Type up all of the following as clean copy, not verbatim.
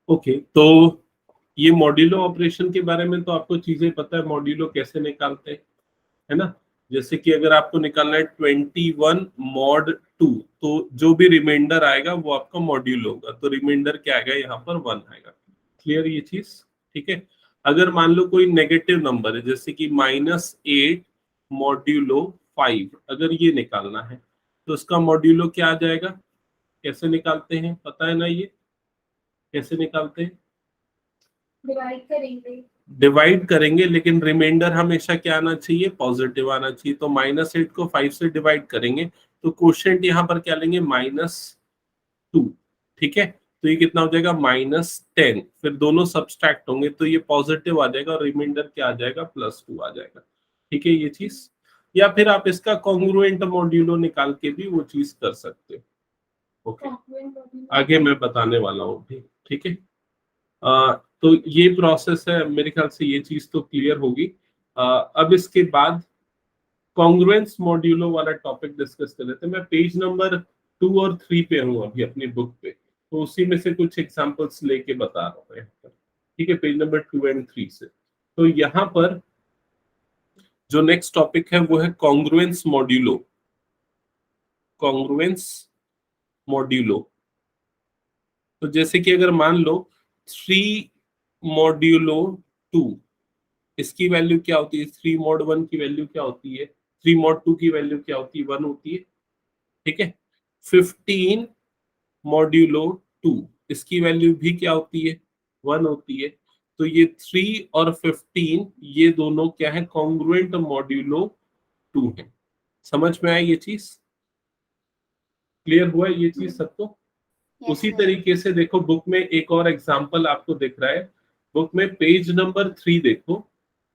Okay, तो ये modulo operation के बारे में तो आपको चीजें पता है, मॉड्यूलो कैसे निकालते हैं, है ना। जैसे कि अगर आपको निकालना है 21 मॉड 2, तो जो भी रिमाइंडर आएगा वो आपका मॉड्यूल होगा, तो रिमाइंडर क्या आएगा यहाँ पर 1 आएगा। क्लियर ये चीज, ठीक है। अगर मान लो कोई नेगेटिव नंबर है, जैसे कि -8 मॉड्यूलो 5, अगर ये निकालना है तो उसका मॉड्यूलो क्या आ जाएगा, कैसे निकालते हैं पता है ना, ये कैसे निकालते हैं, डिवाइड करेंगे, लेकिन रिमाइंडर हमेशा क्या आना चाहिए, पॉजिटिव आना चाहिए। तो -8 को 5 से डिवाइड करेंगे तो क्वोशिएंट यहाँ पर क्या लेंगे, -2, ठीक है। तो ये कितना हो जाएगा, -10, फिर दोनों सब्सट्रैक्ट होंगे तो ये पॉजिटिव आ जाएगा और रिमाइंडर क्या आ जाएगा, +2 आ जाएगा, ठीक है ये चीज। या फिर आप इसका कॉन्ग्रुएंट मॉड्यूलो निकाल के भी वो चीज कर सकते हो, ओके, आगे मैं बताने वाला हूँ भी, ठीक है। तो ये प्रोसेस है, मेरे ख्याल से ये चीज तो क्लियर होगी। अब इसके बाद कॉन्ग्रुएंस मॉड्यूलो वाला टॉपिक डिस्कस कर लेते हैं। मैं पेज नंबर 2 और 3 पे हूँ अभी अपनी बुक पे, तो उसी में से कुछ एग्जांपल्स लेके बता रहा हूँ, ठीक है, पेज नंबर 2 एंड 3 से। तो यहाँ पर जो नेक्स्ट टॉपिक है वो है कॉन्ग्रुएंस मॉड्यूलो, कॉन्ग्रुएंस मॉड्यूलो। तो जैसे कि अगर मान लो 3 मॉड्यूलो 2, इसकी वैल्यू क्या होती है, 3 मॉड 1 की वैल्यू क्या होती है, 3 मॉड 2 की वैल्यू क्या होती है, 1 होती है, ठीक है। 15 मॉड्यूलो 2, इसकी वैल्यू भी क्या होती है, 1 होती है। तो ये 3 और 15 ये दोनों क्या है, कॉन्ग्रुएंट मॉड्यूलो 2 है। समझ में आया ये चीज, क्लियर हुआ ये चीज सबको। उसी तरीके से देखो बुक में एक और एग्जांपल आपको दिख रहा है, बुक में पेज नंबर 3 देखो,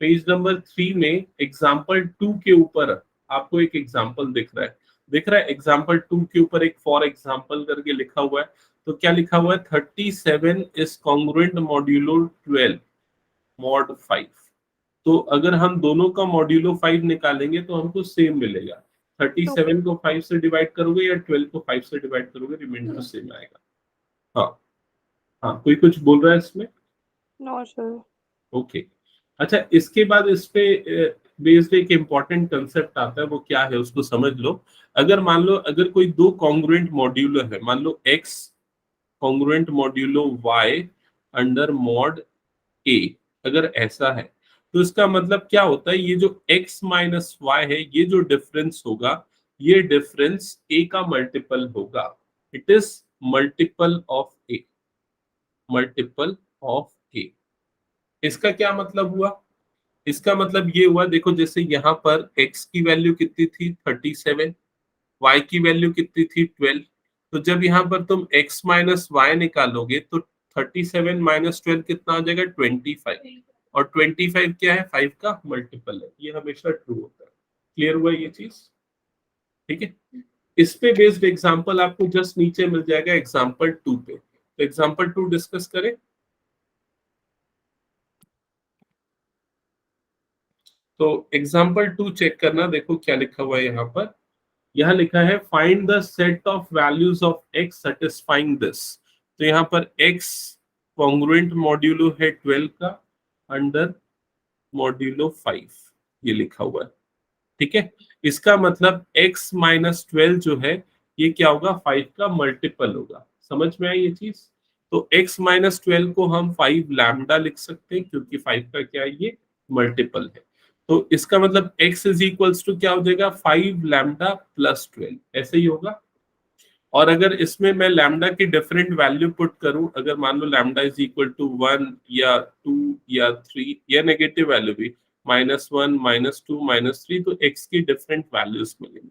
पेज नंबर 3 में एग्जांपल 2 के ऊपर आपको एक एग्जांपल दिख रहा है एग्जांपल 2 के ऊपर एक फॉर एग्जांपल करके लिखा हुआ है। तो क्या लिखा हुआ है, 37 इज कॉन्ग्रुएंट मॉड्यूलो 12 मॉड 5। तो अगर हम दोनों का मॉड्यूलो 5 निकालेंगे तो हमको सेम मिलेगा। 37 को 5 से डिवाइड करोगे या 12 को 5 से डिवाइड करोगे, रिमाइंडर सेम आएगा। हाँ हाँ, कोई कुछ बोल रहा है इसमें, नो सर। ओके। अच्छा, इसके बाद इस पे बेस्ड एक इम्पॉर्टेंट कंसेप्ट आता है, वो क्या है उसको समझ लो। अगर मान लो अगर कोई दो कॉन्ग्रुएंट मॉड्यूलो है, मान लो x congruent modulo y under mod a, अगर ऐसा है तो इसका मतलब क्या होता है, ये जो x माइनस वाई है, ये जो डिफरेंस होगा, ये डिफरेंस a का मल्टीपल होगा। It is multiple of a, multiple of a। इसका क्या मतलब हुआ, इसका मतलब ये हुआ, देखो जैसे यहाँ पर x की वैल्यू कितनी थी 37, y की वैल्यू कितनी थी 12। तो जब यहाँ पर तुम x माइनस वाई निकालोगे तो 37 माइनस 12 कितना आ जाएगा 25, और 25 क्या है, 5 का मल्टीपल है, ये हमेशा ट्रू होता है। क्लियर हुआ ये चीज, ठीक है। इस पे बेस्ड एग्जांपल आपको जस्ट नीचे मिल जाएगा एग्जांपल 2 पे, तो एग्जांपल 2 डिस्कस करें। तो एग्जाम्पल 2 चेक करना, देखो क्या लिखा हुआ है यहाँ पर। यहाँ लिखा है find the set of values of x satisfying this. तो यहाँ पर x कॉन्ग्रुएंट मॉड्यूलो है 12 का अंडर मॉड्यूलो 5, ये लिखा हुआ है, ठीक है। इसका मतलब x माइनस 12 जो है ये क्या होगा, 5 का मल्टीपल होगा। समझ में आई ये चीज। तो x माइनस 12 को हम 5 लैम्डा लिख सकते हैं, क्योंकि 5 का क्या है, ये मल्टीपल है। तो इसका मतलब x इज इक्वल्स टू क्या हो जाएगा, 5 लैम्डा प्लस 12, ऐसे ही होगा। और अगर इसमें मैं लैम्डा की डिफरेंट वैल्यू पुट करूं, अगर मान लो लैम्डा इज इक्वल टू 1 या 2 या 3 या नेगेटिव वैल्यू भी -1 -2 -3, तो x की डिफरेंट वैल्यूज मिलेंगी।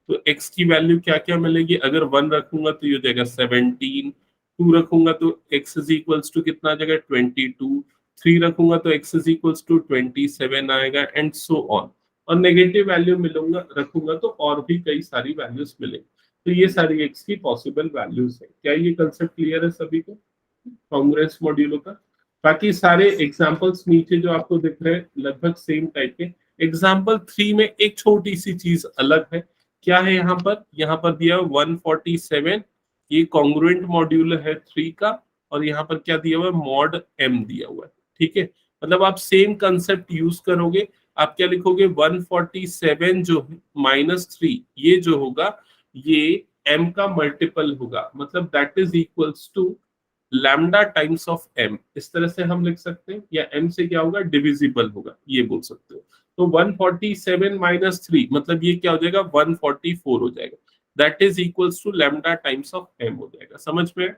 तो x की वैल्यू क्या क्या मिलेगी, अगर 1 रखूंगा तो ये हो जाएगा 17, 2 रखूंगा तो x इज इक्वल्स टू कितना आ जाएगा 22, 3 रखूंगा तो x इज इक्वल्स टू 27 आएगा, एंड सो ऑन। और नेगेटिव वैल्यू मिलूंगा रखूंगा तो और भी कई सारी वैल्यूज मिलेंगी। तो ये सारी x की पॉसिबल वैल्यूज है। क्या ये कंसेप्ट क्लियर है सभी को कॉन्ग्रुएंस मॉड्यूलो का। बाकी सारे एग्जांपल्स नीचे जो आपको दिख रहे हैं लगभग सेम टाइप के। एग्जांपल 3 में एक छोटी सी चीज अलग है, क्या है यहाँ पर दिया 147 ये कॉन्ग्रुएंट मॉड्यूल है 3 का, और यहाँ पर क्या दिया हुआ है, मॉड m दिया हुआ है। ठीक है, मतलब आप सेम कंसेप्ट यूज करोगे। आप क्या लिखोगे, 147 जो -3 ये जो होगा ये m का मल्टीपल होगा, मतलब that is equals to lambda times of m। इस तरह से हम लिख सकते हैं, या m से क्या होगा, डिविजिबल होगा, ये बोल सकते हो। तो 147 -3 मतलब ये क्या हो जाएगा, 144 हो जाएगा, that is equals to lambda times of m हो जाएगा। समझ में?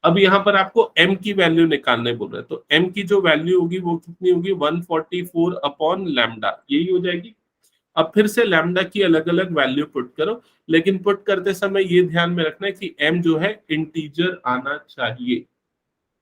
अब यहाँ पर आपको m की वैल्यू निकालने बोल रहे हैं, तो m की जो वैल्यू होगी वो कितनी होगी, 144 अपॉन लैम्डा, यही हो जाएगी। अब फिर से लैम्डा की अलग अलग वैल्यू पुट करो, लेकिन पुट करते समय ये ध्यान में रखना है कि m जो है इंटीजर आना चाहिए।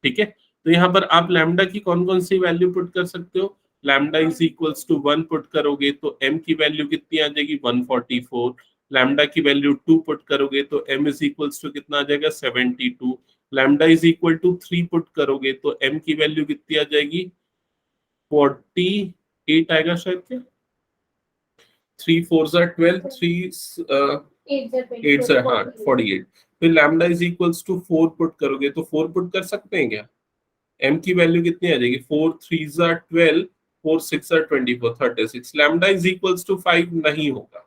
ठीक है, तो यहाँ पर आप लैम्डा की कौन कौन सी वैल्यू पुट कर सकते हो, lambda is equals to 1 put करोगे तो m की वैल्यू कितनी आ जाएगी, 144। लैम्डा की वैल्यू 2 पुट करोगे तो m इज इक्वल्स टू कितना आ जाएगा, 72। Lambda is equal to 3 put करोगे तो m की वैल्यू कितनी आ जाएगी, 48 आएगा शायद, क्या 3 4 12, 3 8 हाँ 48। फिर lambda is equals to 4 put करोगे तो 4 पुट कर सकते हैं क्या, m की वैल्यू कितनी आ जाएगी, 4 3 12, 4 6 24, 36। लैम्डा इज इक्वल्स टू 5 नहीं होगा,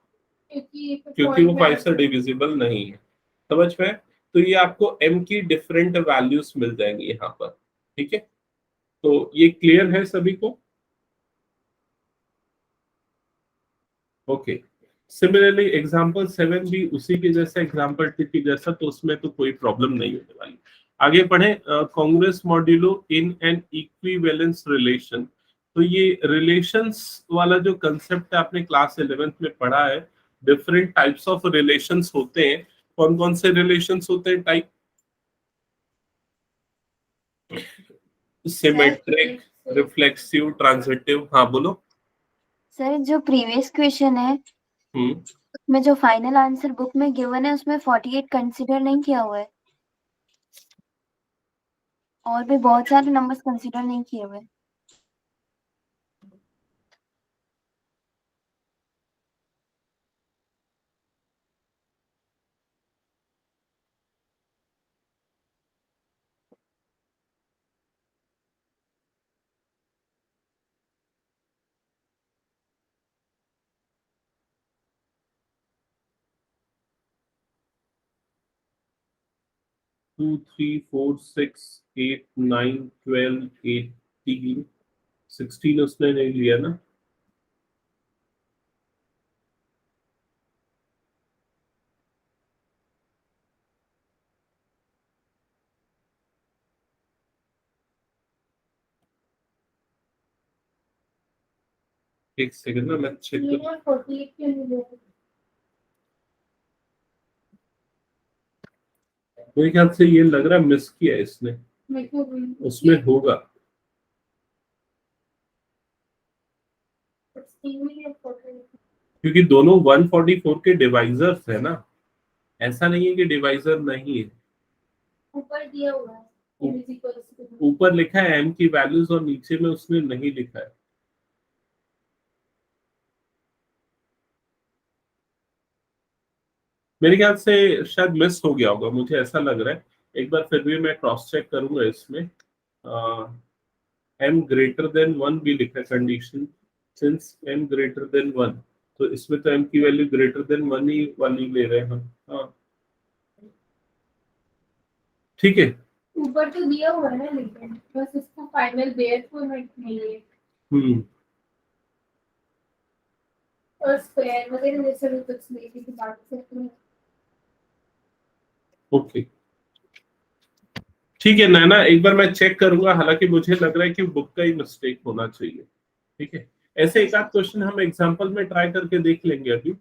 क्योंकि वो 5 से डिविजिबल नहीं है। समझ में? तो ये आपको m की डिफरेंट वैल्यूज मिल जाएंगी यहाँ पर। ठीक है, तो ये क्लियर है सभी को? ओके, सिमिलरली एग्जांपल 7 भी उसी के जैसा, एग्जांपल 2 के जैसा, तो उसमें तो कोई प्रॉब्लम नहीं होने वाली। आगे पढ़े, Congress modulo in an equivalence relation. तो ये रिलेशंस वाला जो कंसेप्ट है आपने क्लास 11th में पढ़ा है, डिफरेंट टाइप्स ऑफ रिलेशंस होते हैं। कौन कौन से रिलेशंस होते हैं टाइप, सिमेट्रिक, रिफ्लेक्सिव, ट्रांजिटिव। हाँ बोलो। सर जो प्रीवियस क्वेश्चन है उसमें जो फाइनल आंसर बुक में गिवन है उसमें 48 कंसीडर नहीं किया हुआ है, और भी बहुत सारे नंबर्स कंसीडर नहीं किए हुए। टू थ्री फोर सिक्स 8 9 12 18 16 उसने नहीं लिया ना। एक सेकंड ना, मैं चेक कर, मेरे ख्याल से ये लग रहा है मिस किया है इसने, उसमें होगा। क्योंकि दोनों 144 के डिवाइजर्स है ना, ऐसा नहीं है कि डिवाइजर नहीं है। ऊपर दिया हुआ है, ऊपर लिखा है m की वैल्यूज और नीचे में उसने नहीं लिखा है। मेरे ख्याल से शायद मिस हो गया होगा, मुझे ऐसा लग रहा है। एक बार फिर भी मैं क्रॉस चेक करूंगा इसमें। m ग्रेटर देन 1 भी लिखा है condition, since m greater than 1, तो इसमें तो m की वैल्यू ग्रेटर देन 1 ही वाली ले रहे हैं हम। हाँ ठीक है, ऊपर तो दिया हुआ है लेकिन बस इसको फाइनल बेयर को नहीं है। और स्क्वायर वगैरह जैसे भी कुछ नहीं की बात करते हैं। ओके ठीक है नैना, एक बार मैं चेक करूंगा, हालांकि मुझे लग रहा है कि बुक का ही मिस्टेक होना चाहिए। ठीक है, ऐसे एक आध क्वेश्चन हम एग्जांपल में ट्राई करके देख लेंगे अभी,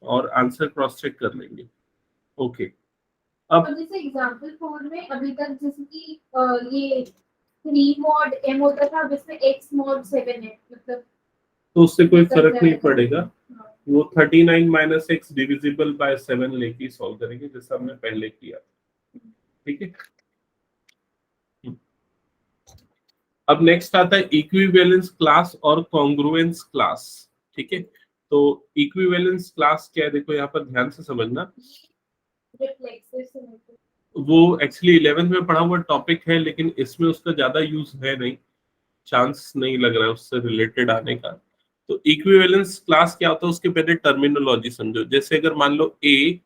और आंसर क्रॉस चेक कर लेंगे। ओके, अब जैसे एग्जांपल 4 में अभी तक जैसे कि ये 3 मॉड m होता था, अब इसमें x मॉड 7 है, मतलब तो उससे कोई फर्क नहीं पड़ेगा। वो 39 माइनस एक्स डिविजिबल बाय 7 लेके सॉल्व करेंगे, जैसा हमने पहले किया। ठीक है, अब नेक्स्ट आता है इक्विवेलेंस क्लास और कॉन्ग्रुएंस क्लास। ठीक है, तो इक्विवेलेंस क्लास क्या है, देखो यहाँ पर ध्यान से समझना। रिफ्लेक्सिव सिमेट्री, वो एक्चुअली 11th में पढ़ा हुआ टॉपिक है, लेकिन इसमें उसका ज्यादा यूज है नहीं, चांस नहीं लग रहा है उससे रिलेटेड आने का। तो इक्विवेलेंस क्लास क्या होता है, उसके पहले टर्मिनोलॉजी समझो। जैसे अगर मान लो ए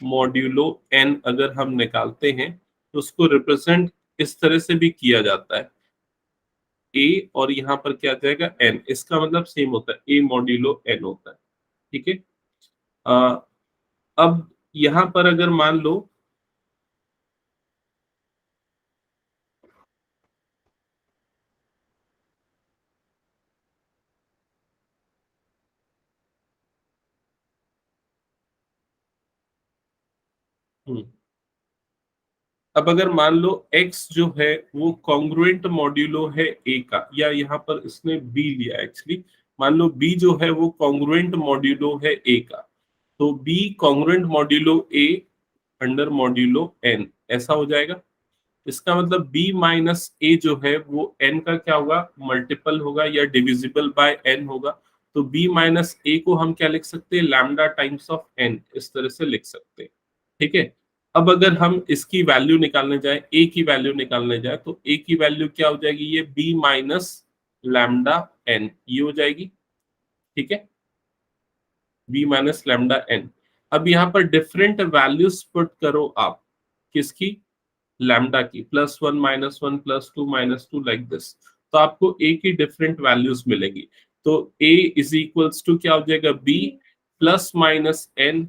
मॉड्यूलो एन अगर हम निकालते हैं, तो उसको रिप्रेजेंट इस तरह से भी किया जाता है, ए और यहाँ पर क्या आ जाएगा एन, इसका मतलब सेम होता है, ए मॉड्यूलो एन होता है। ठीक है। अ, अब यहाँ पर अगर मान लो अब अगर मान लो x जो है वो कॉन्ग्रुएंट मॉड्यूलो है a का, या यहाँ पर इसने b लिया एक्चुअली, मान लो b जो है वो कॉन्ग्रुएंट मॉड्यूलो है a का, तो b congruent modulo a under modulo n, ऐसा हो जाएगा। इसका मतलब b माइनस a जो है वो n का क्या होगा, मल्टीपल होगा या डिविजिबल बाय n होगा। तो b माइनस a को हम क्या लिख सकते हैं, लैम्डा टाइम्स ऑफ n, इस तरह से लिख सकते हैं। ठीक है। अब अगर हम इसकी वैल्यू निकालने जाए, a की वैल्यू निकालने जाए, तो a की वैल्यू क्या हो जाएगी, ये b माइनस लैम्डा n, ये हो जाएगी। ठीक है, b माइनस लैम्डा n। अब यहाँ पर डिफरेंट वैल्यूज पुट करो आप, किसकी, लैम्डा की, +1 -1 +2 -2 लाइक दिस। तो आपको a की डिफरेंट वैल्यूज मिलेगी। तो a इज इक्वल्स टू क्या हो जाएगा, b प्लस माइनस n।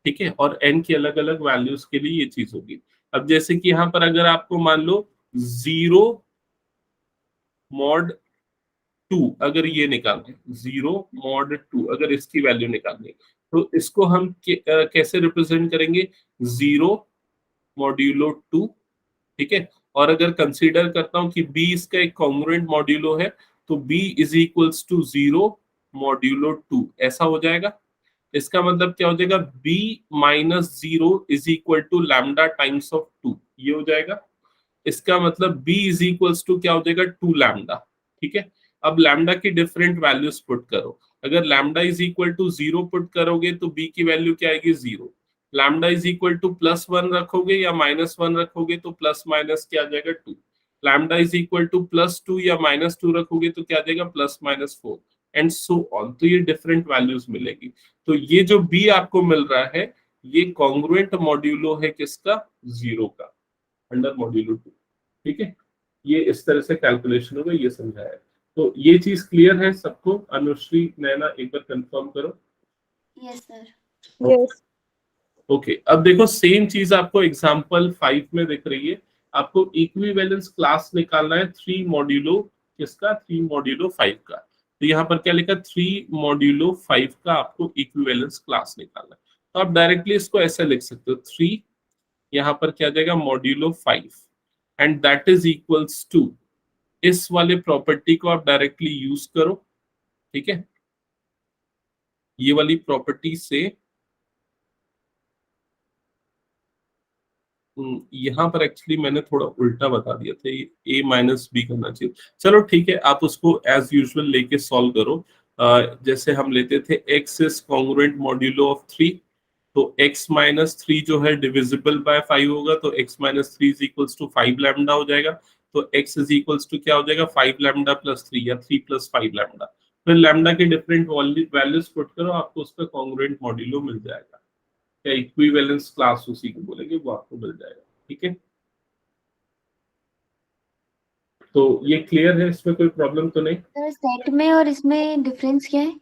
ठीक है, और n की अलग अलग वैल्यूज के लिए ये चीज होगी। अब जैसे कि यहाँ पर अगर आपको मान लो 0 मॉड 2 अगर ये निकालना है, 0 मॉड 2 अगर इसकी वैल्यू निकालनी है, तो इसको हम कैसे रिप्रेजेंट करेंगे, 0 मॉड्यूलो 2। ठीक है, और अगर कंसीडर करता हूं कि b इसका एक कॉन्ग्रुएंट मॉड्यूलो है, तो b is equals to 0 modulo 2, ऐसा हो जाएगा। इसका मतलब क्या हो जाएगा, b minus 0 is equal to lambda times of 2, ये हो जाएगा। इसका मतलब b इज इक्वल्स टू क्या हो जाएगा, 2 लैम्डा। ठीक है, अब लैम्डा की डिफरेंट वैल्यूज पुट करो। अगर lambda is equal to 0 put करोगे तो b की वैल्यू क्या आएगी, 0। लैम्डा इज इक्वल टू +1 रखोगे या -1 रखोगे तो प्लस माइनस क्या आ जाएगा, 2। लैम्डा इज इक्वल टू +2 या -2 रखोगे तो क्या आ जाएगा, +-4, एंड सो ऑन। तो ये डिफरेंट वैल्यूज मिलेगी। तो ये जो b आपको मिल रहा है, ये कॉन्ग्रुएंट मॉड्यूलो है किसका, 0 का, अंडर मॉड्यूलो 2। ठीक है, ये इस तरह से कैलकुलेशन होगा, ये समझाया है। तो ये चीज क्लियर है सबको, अनुश्री नैना एक बार कंफर्म करो। Yes sir. यस। ओके, अब देखो सेम चीज आपको एग्जांपल 5 में दिख रही है। आपको इक्विवेलेंस क्लास निकालना है 3 मॉड्यूलो किसका, 3 मॉड्यूलो 5 का। तो यहाँ पर क्या लिखा, 3 मॉड्यूलो 5 का आपको इक्विवेलेंस क्लास निकालना है। तो आप डायरेक्टली इसको ऐसे लिख सकते हो, 3 यहाँ पर क्या जाएगा, modulo 5, and that is equals to, इस वाले प्रॉपर्टी को आप डायरेक्टली यूज करो। ठीक है, ये वाली प्रॉपर्टी से यहाँ पर एक्चुअली मैंने थोड़ा उल्टा बता दिया था, a माइनस बी करना चाहिए। चलो ठीक है, आप उसको एज यूजुअल लेके सॉल्व करो। जैसे हम लेते थे x is congruent modulo of 3, तो x माइनस 3 जो है डिविजिबल बाय 5 होगा, तो x minus 3 is equals to 5 lambda हो जाएगा। तो x इज इक्वल्स टू क्या हो जाएगा, 5 लैम्डा प्लस 3 या 3 प्लस 5 लैम्डा। फिर लैम्डा के डिफरेंट वैल्यूज पुट करो, आपको उसका कॉन्ग्रुएंट मॉड्यूलो मिल जाएगा, या इक्विवेलेंस क्लास उसी को बोलेंगे, वो आपको मिल जाएगा। ठीक है, तो ये क्लियर है, इसमें कोई प्रॉब्लम तो नहीं। सर सेट में और इसमें डिफरेंस क्या है,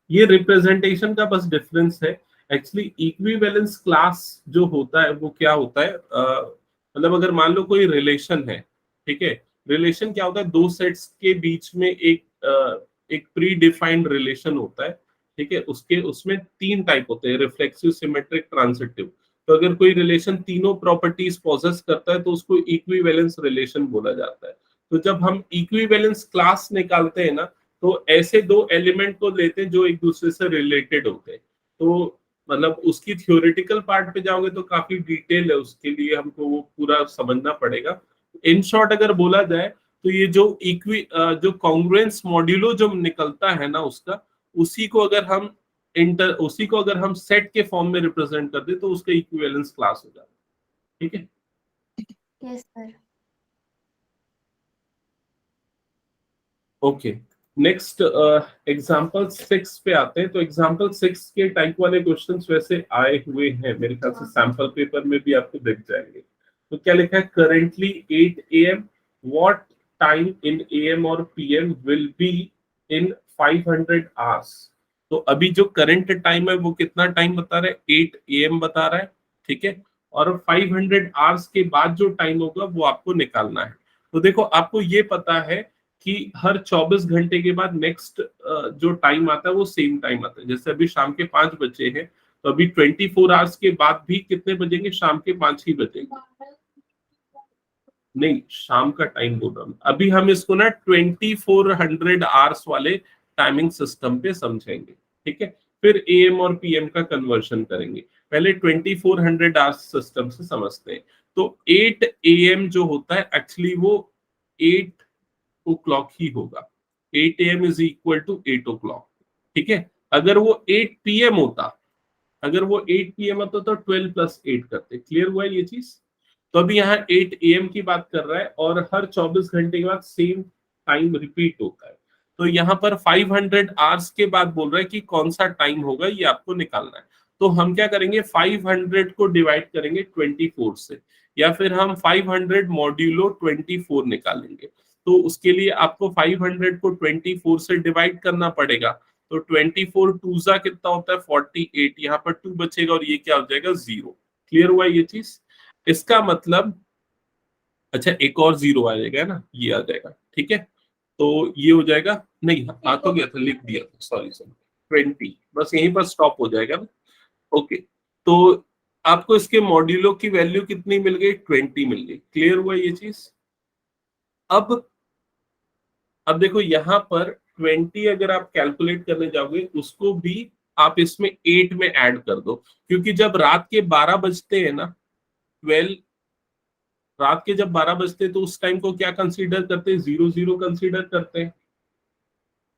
ये रिप्रेजेंटेशन का बस डिफरेंस है। एक्चुअली इक्विवेलेंस क्लास जो होता है वो क्या होता है, मतलब अगर मान लो कोई रिलेशन है, ठीक है, रिलेशन क्या होता है, दो सेट्स के बीच में एक प्री डिफाइंड रिलेशन होता है। ठीक है, उसके उसमें 3 टाइप होते हैं, रिफ्लेक्सिव, सिमेट्रिक, ट्रांजिटिव। तो अगर कोई रिलेशन तीनों प्रॉपर्टीज पॉजेस करता है तो उसको इक्विवेलेंस रिलेशन बोला जाता है। तो जब हम इक्विवेलेंस क्लास निकालते हैं ना, तो ऐसे दो एलिमेंट को लेते हैं जो एक दूसरे से रिलेटेड होते हैं। तो मतलब उसकी थ्योरेटिकल पार्ट पे जाओगे तो काफी डिटेल है, उसके लिए हमको वो पूरा समझना पड़ेगा। इन शॉर्ट अगर बोला जाए तो ये जो जो कॉन्ग्रुएंस मॉड्यूलो जो निकलता है ना उसका, उसी को अगर हम उसी को अगर हम सेट के फॉर्म में रिप्रेजेंट कर दे तो उसका इक्विवेलेंस क्लास हो जाता है। ठीक है? Yes sir. Okay, next example 6 पे आते हैं। तो एग्जाम्पल 6 के टाइप वाले क्वेश्चंस वैसे आए हुए हैं मेरे ख्याल से, सैंपल पेपर में भी आपको दिख जाएंगे। तो क्या लिखा है, currently 8 AM, what time in AM और PM will be in 500 hours. तो अभी जो करंट टाइम है वो कितना टाइम बता रहा है, 8 AM बता रहा है, ठीक है। और 500 आवर्स के बाद जो टाइम होगा वो आपको निकालना है। तो देखो, आपको ये पता है कि हर 24 घंटे के बाद नेक्स्ट जो टाइम आता है वो सेम टाइम आता है। जैसे अभी शाम के 5 बजे हैं, तो अभी 24 आवर्स के बाद भी कितने बजेंगे, शाम के 5 ही बजेंगे। नहीं, शाम का टाइम बोल रहा हूं अभी। हम इसको ना 2400 आवर्स वाले टाइमिंग सिस्टम पे समझेंगे, ठीक है। फिर AM और PM का कन्वर्शन करेंगे। पहले 2400 आवर्स सिस्टम से समझते हैं। तो 8 AM जो होता है एक्चुअली वो 8 o'clock ही होगा। 8 AM is equal to 8 o'clock, ठीक है। अगर वो 8 PM होता, अगर वो 8 PM होता तो 12 + 8 करते। क्लियर हुआ है ये चीज? तो अभी यहाँ 8 AM की बात कर रहा है और हर 24 घंटे के बाद सेम टाइम रिपीट होता है। तो यहाँ पर 500 आवर्स के बाद बोल रहा है कि कौन सा टाइम होगा, ये आपको निकालना है। तो हम क्या करेंगे, 500 को डिवाइड करेंगे 24 से, या फिर हम 500 मॉड्यूलो 24 निकालेंगे। तो उसके लिए आपको 500 को 24 से डिवाइड करना पड़ेगा। तो 24 टूजा कितना होता है, 48। यहाँ पर 2 बचेगा और ये क्या हो जाएगा, 0। क्लियर हुआ ये चीज? इसका मतलब, अच्छा एक और 0 आ जाएगा ना, ये आ जाएगा, ठीक है। तो ये हो जाएगा, नहीं आ तो गया था, लिख दिया था, सॉरी सॉरी। 20 बस यहीं पर स्टॉप हो जाएगा ना। ओके, तो आपको इसके मॉड्यूलो की वैल्यू कितनी मिल गई, 20 मिल गई। क्लियर हुआ ये चीज? अब देखो यहाँ पर 20 अगर आप कैलकुलेट करने जाओगे, उसको भी आप इसमें 8 में ऐड कर दो, क्योंकि जब रात के 12 बजते हैं ना, 12, रात के जब 12 बजते हैं तो उस टाइम को क्या कंसीडर करते हैं, 00 कंसीडर करते हैं।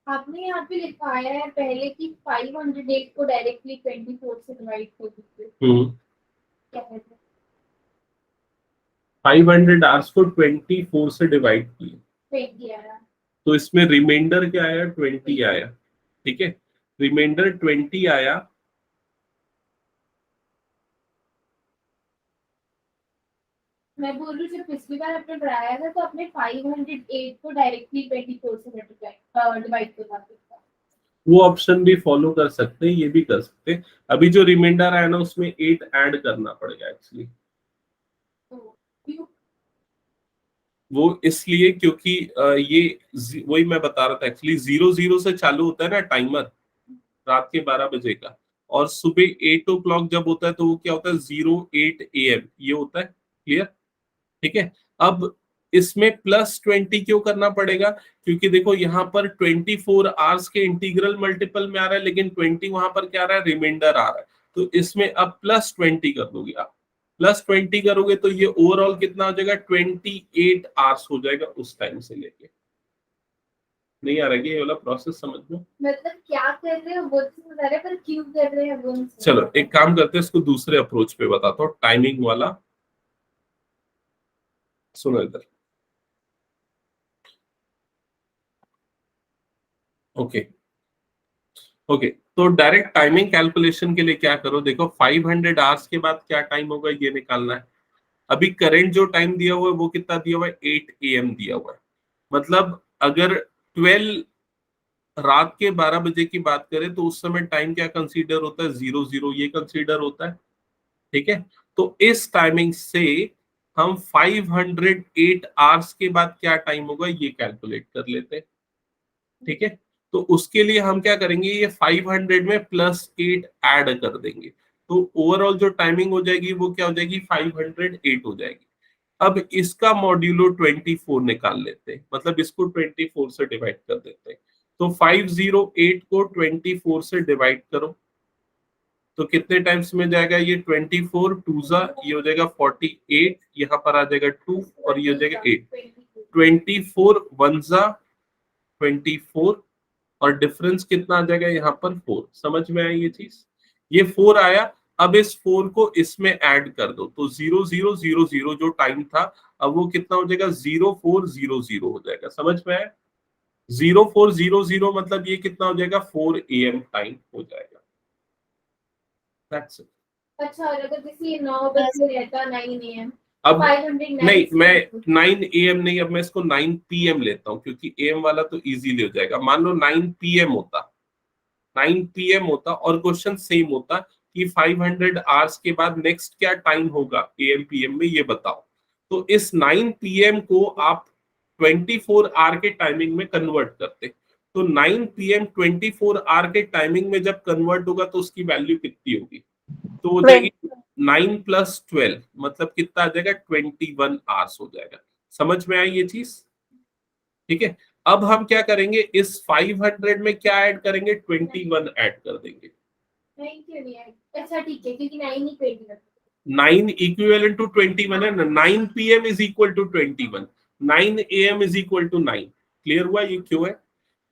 आपने यहाँ पे लिखाया है पहले कि 508 को डायरेक्टली 24 से डिवाइड कर दीजिए। क्या है 500 आवर्स को 24 से डिवाइड किए, 20 आया। तो इसमें रिमाइंडर क्या आया, 20 आया, ठीक है। रिमाइंडर 20 आया। मैं बोल रही हूँ जब पिछली बार आपने पढ़ाया था तो आपने 508 को डायरेक्टली 24 से मल्टीप्लाई डिवाइड करवा दिया। वो ऑप्शन भी फॉलो कर सकते हैं, ये भी कर सकते हैं। अभी जो रिमाइंडर आया ना, उसमें 8 ऐड करना पड़ेगा एक्चुअली। वो इसलिए क्योंकि ये वही मैं बता रहा था एक्चुअली, 00 से चालू होता है ना टाइमर, रात के 12 बजे का। और सुबह 8 o'clock जब होता है तो वो क्या होता है, 08 AM ये होता है। क्लियर? ठीक है। अब इसमें +20 क्यों करना पड़ेगा, क्योंकि देखो यहाँ पर 24 आवर्स के इंटीग्रल मल्टीपल में आ रहा है, लेकिन 20 वहां पर क्या आ रहा है, रिमाइंडर आ रहा है। तो इसमें अब +20 कर दोगे आप। +20 करोगे तो ये ओवरऑल कितना हो जाएगा, 28 आवर्स हो जाएगा उस टाइम से लेके। नहीं आ रहा है ये वाला प्रोसेस समझ में? मतलब क्या कर रहे हो वो तो समझ आ रहा है, पर क्यों कर रहे हैं वो नहीं समझ। चलो एक काम करते हैं, इसको दूसरे अप्रोच पे बताता हूँ, टाइमिंग वाला। सुनो इधर। ओके ओके, तो डायरेक्ट टाइमिंग कैलकुलेशन के लिए क्या करो, देखो 500 आवर्स के बाद क्या टाइम होगा ये निकालना है। अभी करंट जो टाइम दिया हुआ है वो कितना दिया हुआ है, 8 AM दिया हुआ है। मतलब अगर 12 रात के 12 बजे की बात करें तो उस समय टाइम क्या कंसीडर होता है, 00 ये कंसीडर होता है, ठीक है। तो इस टाइमिंग से हम 508 आवर्स के बाद क्या टाइम होगा ये कैलकुलेट कर लेते हैं, ठीक है। तो उसके लिए हम क्या करेंगे, ये 500 में +8 ऐड कर देंगे। तो ओवरऑल जो टाइमिंग हो जाएगी वो क्या हो जाएगी, 508 हो जाएगी। अब इसका मॉड्यूलो 24 निकाल लेते हैं, मतलब इसको 24 से डिवाइड कर देते हैं। तो 508 को 24 से डिवाइड करो तो कितने टाइम्स में जाएगा, ये 24 टूजा ये हो जाएगा 48, यहाँ पर आ जाएगा 2 और ये हो जाएगा 8। 24 वनजा 24 और डिफरेंस कितना आ जाएगा यहाँ पर 4। समझ में आई ये चीज, ये 4 आया। अब इस 4 को इसमें ऐड कर दो, तो 0000 जो टाइम था अब वो कितना हो जाएगा 0400 हो जाएगा। समझ में आया? 0400 मतलब ये कितना हो जाएगा 4 AM टाइम हो जाएगा। That's it. अच्छा, और अगर किसी 9 बजे रहता 9 AM, अब 509 नहीं, मैं 9 AM नहीं, अब मैं इसको 9 PM लेता हूँ, क्योंकि AM वाला तो इजीली हो जाएगा। मान लो 9 PM होता, 9 PM होता और क्वेश्चन सेम होता कि 500 आवर्स के बाद नेक्स्ट क्या टाइम होगा AM PM में, ये बताओ। तो इस 9 PM को आप 24 आवर के टाइमिंग में कन्वर्ट करते, तो 9 PM 24 आवर के टाइमिंग में जब कन्वर्ट होगा तो उसकी वैल्यू कितनी होगी? तो हो जाएगी 9 + 12, मतलब कितना आ जाएगा 21 आवर्स हो जाएगा। समझ में आई ये चीज? ठीक है, अब हम क्या करेंगे, इस 500 में क्या ऐड करेंगे, 21 ऐड कर देंगे। 9 क्यों नहीं है? अच्छा ठीक है, क्योंकि 9 ही 21 9 इक्विवेलेंट टू 21 है ना, 9 PM is equal to 21, 9 AM is equal to 9। Clear हुआ ये क्यों है?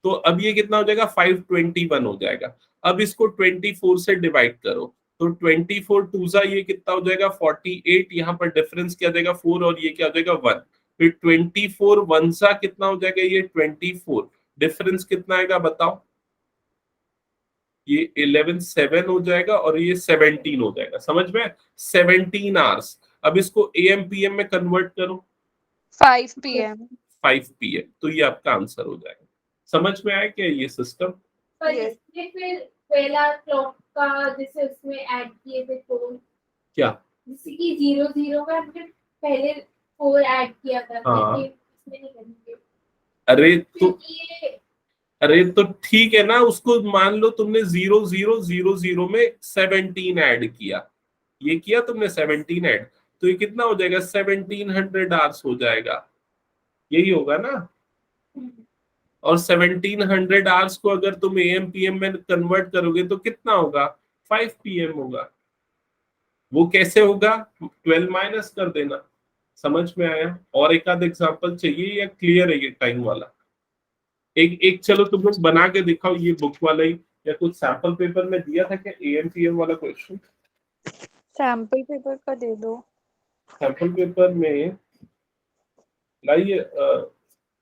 तो अब ये कितना हो जाएगा 521 हो जाएगा। अब इसको 24 से डिवाइड करो, तो 24 टूजा ये कितना हो जाएगा 48, यहाँ पर डिफरेंस क्या जाएगा 4 और ये क्या हो जाएगा 1, फिर 24 1 कितना हो जाएगा ये 24, डिफरेंस कितना आएगा बताओ? ये 11 7 हो जाएगा और ये 17 हो जाएगा। समझ में? 17 आवर्स। अब इसको AM PM में कन्वर्ट करो, 5 PM 5 PM, तो ये आपका आंसर हो जाएगा। समझ में आया क्या ये सिस्टम? पर Yes. इसमें फिर पहला क्लॉक का जैसे उसमें ऐड किए थे 4, क्या? जैसे कि 00 का हमने पहले 4 ऐड किया था, हाँ। लेकिन इसमें नहीं करेंगे अरे तो क्योंकि ये ठीक है ना, उसको मान लो तुमने 0000 में 17 ऐड किया, ये किया तुमने 17 ऐड, तो ये कितना हो जाएगा 1700 आवर्स हो जाएगा, यही होगा ना। और 1700 आवर्स को अगर तुम AM PM में कन्वर्ट करोगे तो कितना होगा 5 PM होगा। वो कैसे होगा, 12 माइनस कर देना। समझ में आया? और एक आध एग्जांपल चाहिए या क्लियर है ये टाइम वाला? एक चलो तुम लोग बना के दिखाओ, ये बुक वाला ही या कुछ सैंपल पेपर में दिया था क्या AM PM वाला क्वेश्चन? सैंपल पेपर का दे दो। सैंपल पेपर में लाइए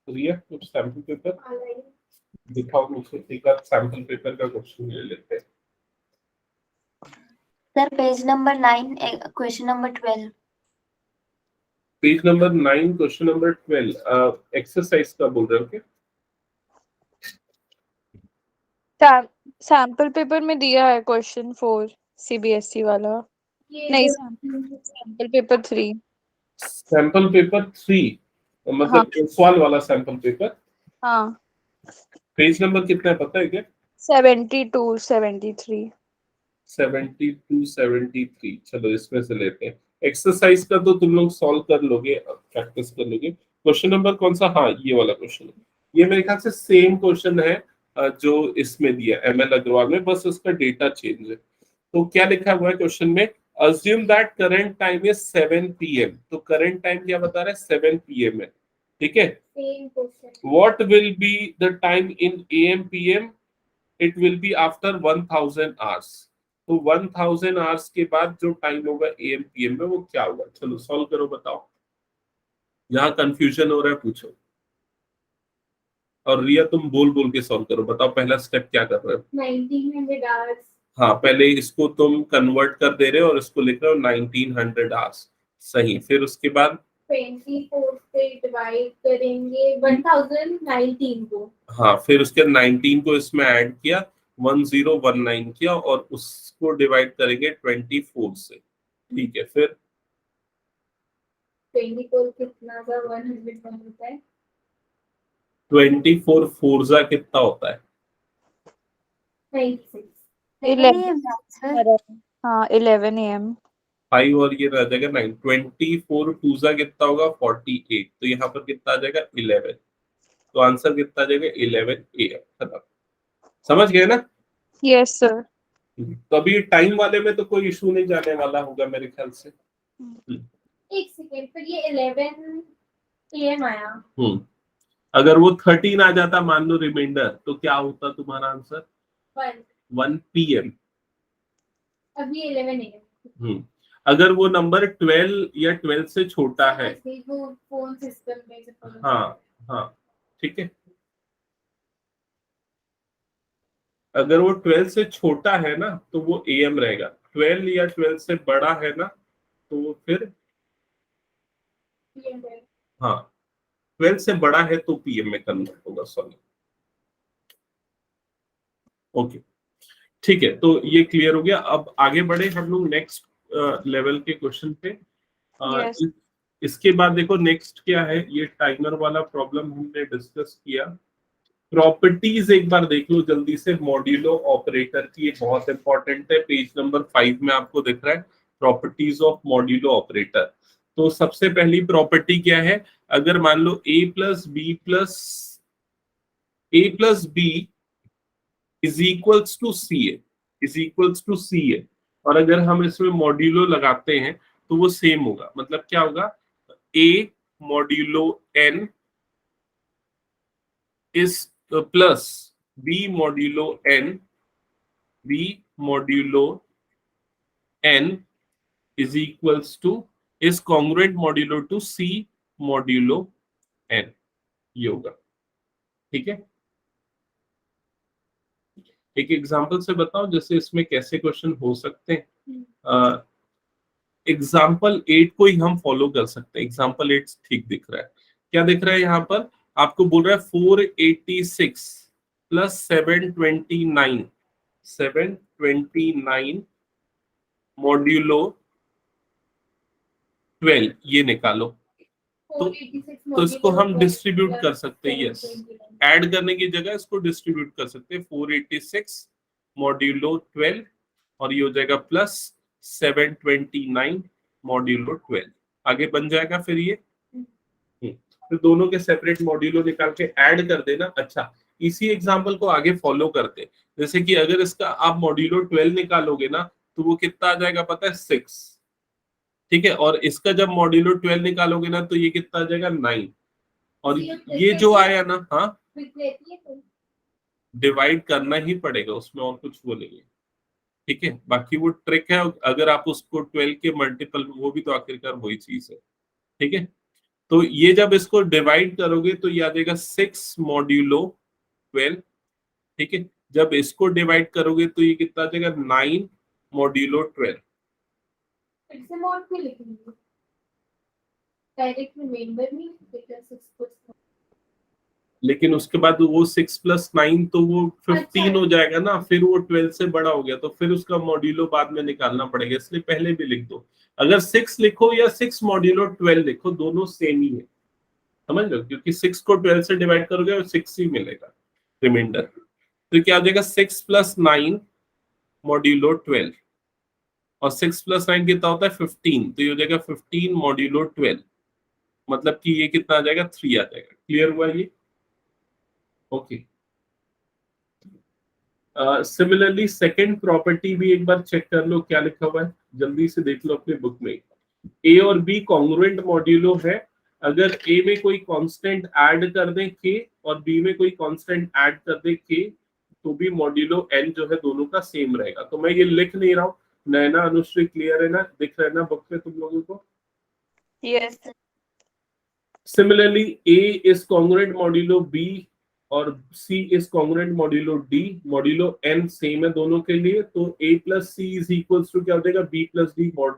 रिया, कुछ सैंपल पेपर दिखाओ मुझे, एक आध सैंपल पेपर का क्वेश्चन ले लेते हैं। Sir page number 9 question number 12। Page number 9 question number 12 exercise का बोल रहे हो क्या? सैंपल पेपर में दिया है क्वेश्चन 4 CBSE वाला, नहीं सैंपल पेपर 3। सैंपल पेपर 3 मतलब सवाल वाला सैंपल पेपर। हाँ, पेज नंबर कितना है पता है क्या? 72 73। 72 73। चलो इसमें से लेते हैं। एक्सरसाइज का तो तुम लोग सॉल्व कर लोगे, प्रैक्टिस कर लोगे। क्वेश्चन नंबर कौन सा? हाँ ये वाला क्वेश्चन, ये मेरे ख्याल से सेम क्वेश्चन है जो इसमें दिया ML अग्रवाल में, बस उसका डेटा चेंज है। तो क्या लिखा हुआ है क्वेश्चन में, assume that current time is 7 PM, तो करंट टाइम क्या बता रहा है 7 PM है, ठीक है। Same question, what will be the time in AM PM? it will be after 1000 hours, तो 1000 आवर्स के बाद जो टाइम होगा AM PM में वो क्या होगा? चलो सॉल्व करो, बताओ। यहाँ कंफ्यूजन हो रहा है पूछो। और रिया तुम बोल बोल के सॉल्व करो, बताओ पहला स्टेप क्या कर रहे हो? 1900 आवर्स। हाँ पहले इसको तुम कन्वर्ट कर दे रहे हो और इसको लिख रहे हो 1900 आवर्स, सही। फिर उसके बाद 24 से डिवाइड करेंगे 1019 को। हाँ फिर उसके 19 को इसमें ऐड किया, 1019 किया और उसको डिवाइड करेंगे 24 से, ठीक है। फिर 24 कितना का 101 होता है? 24 फोरजा कितना होता है? 96। 11 हाँ 11 AM। 5 और ये रह जाएगा 9, 24 टूजा कितना होगा 48, तो यहाँ पर कितना आ जाएगा 11, तो आंसर कितना आ जाएगा 11 AM। खत्म। समझ गए ना? Yes sir. तो अभी टाइम वाले में तो कोई इशू नहीं जाने वाला होगा मेरे ख्याल से। एक सेकेंड, फिर ये 11 AM आया। अगर वो 13 आ जाता मान लो रिमाइंडर, तो क्या होता तुम्हारा आंसर? 1 1 PM। अभी 11 है। अगर वो नंबर 12 या 12 से छोटा है, वो फोन सिस्टम में से हाँ हाँ ठीक है, अगर वो 12 से छोटा है ना तो वो AM रहेगा, 12 या 12 से बड़ा है ना तो वो फिर PM है। हाँ 12 से बड़ा है तो PM में कन्वर्ट होगा, सॉरी। ओके ठीक है, तो ये क्लियर हो गया। अब आगे बढ़े हम लोग नेक्स्ट लेवल के क्वेश्चन पे। Yes. इसके बाद देखो नेक्स्ट क्या है, ये टाइमर वाला प्रॉब्लम हमने डिस्कस किया। प्रॉपर्टीज एक बार देख लो जल्दी से मॉड्यूलो ऑपरेटर की, ये बहुत इंपॉर्टेंट है, पेज नंबर 5 में आपको दिख रहा है प्रॉपर्टीज ऑफ मॉड्यूलो ऑपरेटर। तो सबसे पहली प्रॉपर्टी क्या है, अगर मान लो a plus b is equals to c a, और अगर हम इसमें मॉड्यूलो लगाते हैं तो वो सेम होगा, मतलब क्या होगा, a modulo n is plus b modulo n is equals two is congruent modulo to c modulo n, ये होगा। ठीक है, एक एग्जांपल से बताओ जैसे इसमें कैसे क्वेश्चन हो सकते हैं। एग्जाम्पल 8 को ही हम फॉलो कर सकते हैं, एग्जाम्पल 8 ठीक दिख रहा है, क्या दिख रहा है यहाँ पर, आपको बोल रहा है 486 प्लस 729 मॉड्यूलो 12 ये निकालो। तो इसको हम डिस्ट्रीब्यूट कर सकते हैं, यस, ऐड करने की जगह इसको डिस्ट्रीब्यूट कर सकते हैं, 486 मॉड्यूलो 12 और ये हो जाएगा प्लस 729 मॉड्यूलो 12, आगे बन जाएगा फिर ये। फिर दोनों के सेपरेट मॉड्यूलो निकाल के ऐड कर देना। अच्छा, इसी एग्जांपल को आगे फॉलो करते, जैसे कि अगर इसका आप मॉड्यूलो 12 निकालोगे ना तो वो कितना आ जाएगा पता है, 6, ठीक है, और इसका जब मॉड्यूलो 12 निकालोगे ना तो ये कितना आ जाएगा, 9, और ये जो आया ना, हाँ डिवाइड करना ही पड़ेगा उसमें, और कुछ वो नहीं है, ठीक है, बाकी वो ट्रिक है, अगर आप उसको 12 के मल्टीपल, वो भी तो आखिरकार वही चीज है, ठीक है। तो ये जब इसको डिवाइड करोगे तो ये आ जाएगा 6 मॉड्यूलो 12, ठीक है, जब इसको डिवाइड करोगे तो ये कितना आ जाएगा, 9 मॉड्यूलो 12। लेकिन उसके बाद वो 6 प्लस 9 तो वो 15 हो जाएगा ना, फिर वो 12 से बड़ा हो गया तो फिर उसका मॉड्यूलो बाद में निकालना पड़ेगा, इसलिए पहले भी लिख दो। अगर 6 लिखो या 6 मॉड्यूलो 12 लिखो, दोनों सेम ही है, समझ लो, क्योंकि 6 को 12 से डिवाइड करोगे और 6 ही मिलेगा रिमाइंडर। तो क्या हो जाएगा, 6 प्लस 9 मॉड्यूलो 12, और 6 प्लस 9 कितना होता है, 15, तो ये हो जाएगा 15 मॉड्यूलो 12, मतलब कि ये कितना आ जाएगा, 3 आ जाएगा। क्लियर हुआ ये? ओके। सिमिलरली सेकंड प्रॉपर्टी भी एक बार चेक कर लो क्या लिखा हुआ है, जल्दी से देख लो अपने बुक में। ए और बी कॉन्ग्रुएंट मॉड्यूलो है, अगर ए में कोई कांस्टेंट ऐड कर दें के और बी में कोई कांस्टेंट ऐड कर दें के, तो भी मॉड्यूलो एन जो है दोनों का सेम रहेगा। तो मैं ये लिख नहीं रहा हूँ, नैना अनुश्री क्लियर है ना, दिख रहा है ना बुक में तुम लोगों को? Yes. Similarly A is congruent modulo B और C is congruent modulo D, modulo N same है दोनों के लिए, तो A plus C is equals to क्या हो जाएगा, B plus D mod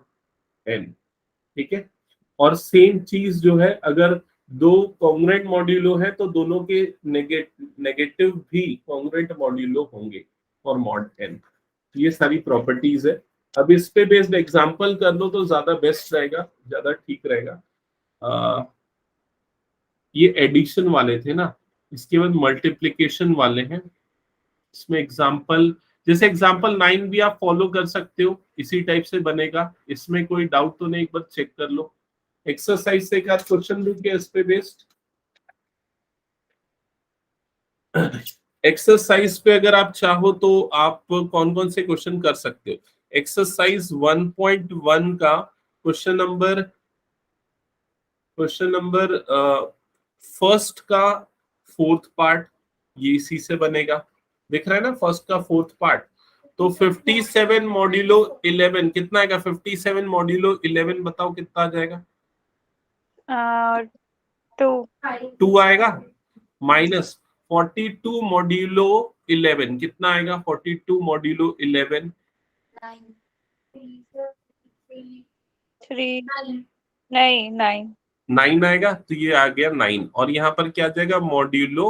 N, ठीक है। और सेम चीज जो है, अगर दो कॉन्ग्रुएंट मॉड्यूलो है तो दोनों के नेगेटिव भी कॉन्ग्रुएंट मॉड्यूलो होंगे फॉर मॉड N। ये सारी प्रॉपर्टीज है। अब इस पे बेस्ड एग्जांपल कर लो तो ज्यादा बेस्ट रहेगा, ज्यादा ठीक रहेगा। ये एडिशन वाले थे ना, इसके बाद मल्टीप्लिकेशन वाले हैं। इसमें एग्जाम्पल, जैसे एग्जाम्पल 9 भी आप फॉलो कर सकते हो, इसी टाइप से बनेगा, इसमें कोई डाउट तो नहीं, एक बार चेक कर लो। एक्सरसाइज से एक आध क्वेश्चन लूं क्या इस पे बेस्ड? एक्सरसाइज पे अगर आप चाहो तो आप कौन कौन से क्वेश्चन कर सकते हो। एक्सरसाइज 1.1 का क्वेश्चन नंबर फर्स्ट का 4th पार्ट, ये इसी से बनेगा, दिख रहा है ना, फर्स्ट का 4th पार्ट। तो 57 मॉड्यूलो 11 कितना आएगा? 57 मॉड्यूलो 11 बताओ कितना आ जाएगा? 2 2 आएगा। माइनस 42 मॉड्यूलो 11 कितना आएगा? 42 मॉड्यूलो 11 3 नहीं 9 9 आएगा। तो ये आ गया 9 और यहाँ पर क्या आ जाएगा? मॉड्यूलो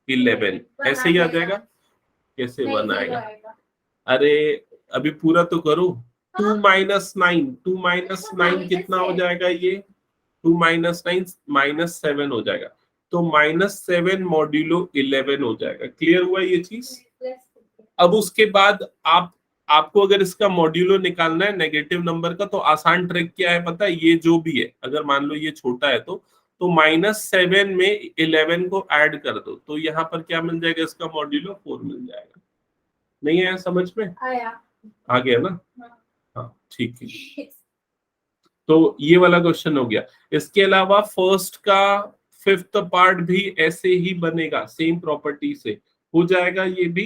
11 ऐसे ही आ जाएगा। कैसे 1 आएगा? अरे अभी पूरा तो करो। 2 माइनस 9, 2 माइनस 9 कितना हो जाएगा? ये 2 माइनस 9 -7 हो जाएगा। तो -7 मॉड्यूलो 11 हो जाएगा। क्लियर हुआ ये चीज? अब उसके बाद आपको अगर इसका मॉड्यूलो निकालना है नेगेटिव नंबर का, तो आसान ट्रिक क्या है पता है? ये जो भी है, अगर मान लो ये छोटा है तो -7 में 11 को ऐड कर दो, तो यहाँ पर क्या मिल जाएगा? इसका मॉड्यूलो 4 मिल जाएगा। नहीं आया समझ में? आ गया ना? हाँ ठीक है। तो ये वाला क्वेश्चन हो गया। इसके अलावा फर्स्ट का 5th पार्ट भी ऐसे ही बनेगा, सेम प्रॉपर्टी से हो जाएगा। ये भी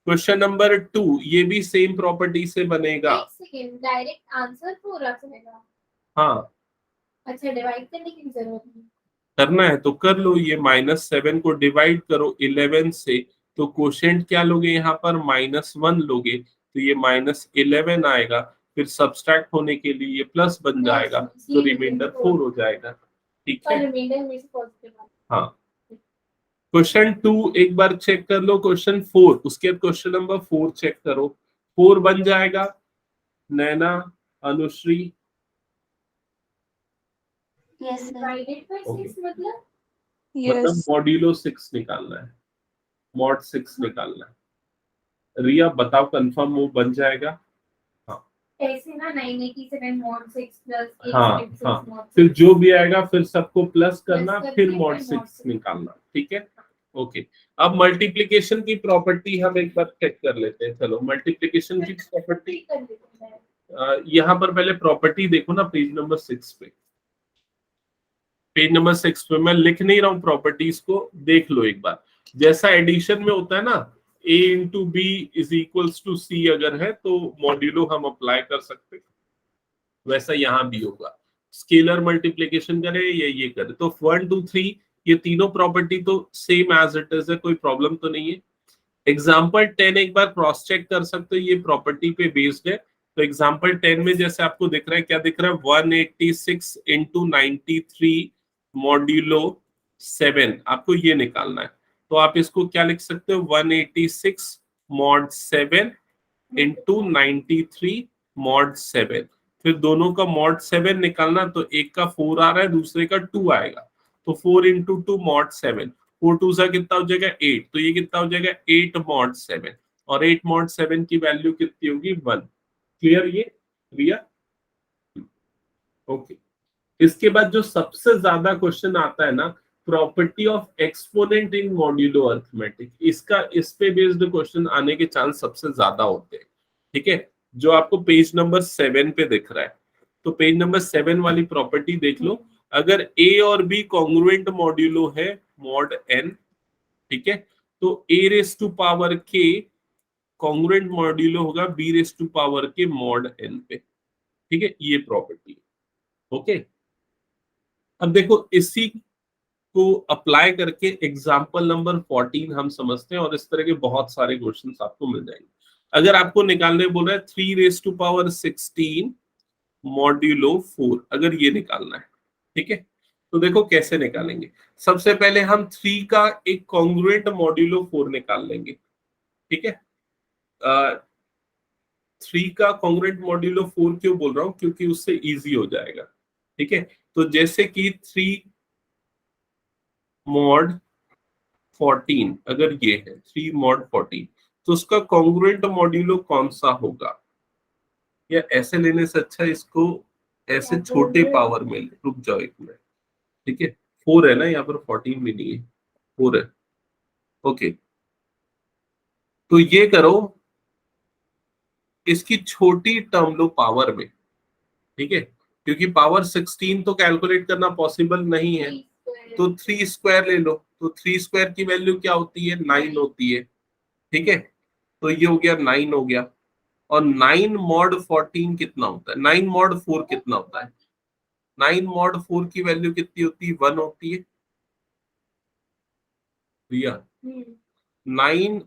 क्वेश्चन नंबर 2 ये भी सेम प्रॉपर्टी से बनेगा। डायरेक्ट आंसर पूरा चलेगा। हाँ अच्छा, डिवाइड करने की जरूरत नहीं। करना है तो कर लो। ये -7 को डिवाइड करो 11 से, तो क्वोशिएंट क्या लोगे? यहाँ पर -1 लोगे, तो ये -11 आएगा। फिर सब्सट्रैक्ट होने के लिए ये प्लस बन जाएगा, तो रिमाइंडर 4 हो जाएगा। ठीक है? हाँ। क्वेश्चन 2 एक बार चेक कर लो। क्वेश्चन 4 उसके बाद क्वेश्चन नंबर 4 चेक करो। 4 बन जाएगा। नैना, अनुश्री, यस सर। मतलब मॉड्यूलो 6 निकालना है, मॉड 6 निकालना है। रिया बताओ कंफर्म वो बन जाएगा? ऐसे ना 987 mod 6 प्लस हाँ, फिर जो भी आएगा फिर सबको प्लस करना, फिर मॉड 6 निकालना। ठीक है? ओके। अब मल्टीप्लिकेशन की प्रॉपर्टी हम एक बार चेक कर लेते हैं। चलो मल्टीप्लिकेशन की प्रॉपर्टी, यहाँ पर पहले प्रॉपर्टी देखो ना, पेज नंबर 6 पे। पेज नंबर 6 पे मैं लिख नहीं रहा हूँ प्रॉपर्टीज को, देख लो एक बार। जैसा एडिशन में होता है ना, a into b is equals to c अगर है तो मॉड्यूलो हम अप्लाई कर सकते हैं, वैसा यहाँ भी होगा। स्केलर मल्टीप्लिकेशन करे या ये करे तो 1 2 3 ये तीनों प्रॉपर्टी तो सेम एज इट इज है, कोई प्रॉब्लम तो नहीं है। एग्जाम्पल 10 एक बार क्रॉस चेक कर सकते हो, ये प्रॉपर्टी पे बेस्ड है। तो एग्जाम्पल 10 में जैसे आपको दिख रहा है, क्या दिख रहा है? 186 इंटू 93 मॉड्यूलो 7, आपको ये निकालना है। तो आप इसको क्या लिख सकते हो? 186 मॉड 7 इंटू 93 मॉड 7। फिर दोनों का मॉड 7 निकालना, तो एक का 4 आ रहा है, दूसरे का 2 आएगा, तो 4 इंटू 2 मॉड 7। 4 2 सा कितना हो जाएगा? 8। तो ये कितना हो जाएगा? 8 मॉड 7। और 8 मॉड 7 की वैल्यू कितनी होगी? 1। क्लियर ये रिया? ओके। इसके बाद जो सबसे ज्यादा क्वेश्चन आता है ना, property of exponent in modulo arithmetic, इस पे बेस्ड क्वेश्चन आने के चांस सबसे ज्यादा होते हैं। ठीक है? जो आपको पेज नंबर 7 पे दिख रहा है, तो पेज नंबर 7 वाली प्रॉपर्टी देख लो। अगर a और b कॉन्ग्रुएंट मॉड्यूलो है मॉड n, ठीक है, तो a raise to power k congruent modulo होगा b raise to power k mod n पे। ठीक है? ये प्रॉपर्टी। ओके। अब देखो इसी को अप्लाई करके एग्जाम्पल नंबर 14 हम समझते हैं, और इस तरह के बहुत सारे क्वेश्चंस आपको मिल जाएंगे। अगर आपको निकालने बोला है 3 रेस टू पावर 16 मॉड्यूलो 4, अगर ये निकालना है, ठीक है, तो देखो कैसे निकालेंगे। सबसे पहले हम 3 का एक कॉन्ग्रुएंट मॉड्यूलो 4 निकाल लेंगे। ठीक है? 3 का कॉन्ग्रुएंट मॉड्यूलो 4 क्यों बोल रहा हूं? क्योंकि उससे इजी हो जाएगा। ठीक है? तो जैसे कि 3 मॉड 14 अगर ये है 3 मॉड 14, तो उसका कॉन्ग्रुएंट मॉड्यूलो कौन सा होगा? या ऐसे लेने से अच्छा इसको ऐसे छोटे पावर में ले। रुक जाओ एक मिनट। ठीक है? 4 है ना यहाँ पर, 14 भी नहीं है, 4 है। ओके, तो ये करो, इसकी छोटी टर्म लो पावर में। ठीक है? क्योंकि पावर 16 तो कैलकुलेट करना पॉसिबल नहीं है, तो 3 स्क्वायर ले लो। तो 3 स्क्वायर की वैल्यू क्या होती है? 9 होती है। ठीक है? तो ये हो गया 9 हो गया। और 9 मॉड 14 कितना होता है, 9 मॉड 4 कितना होता है? 9 मॉड 4 की वैल्यू कितनी होती है? 1 होती है भैया। 9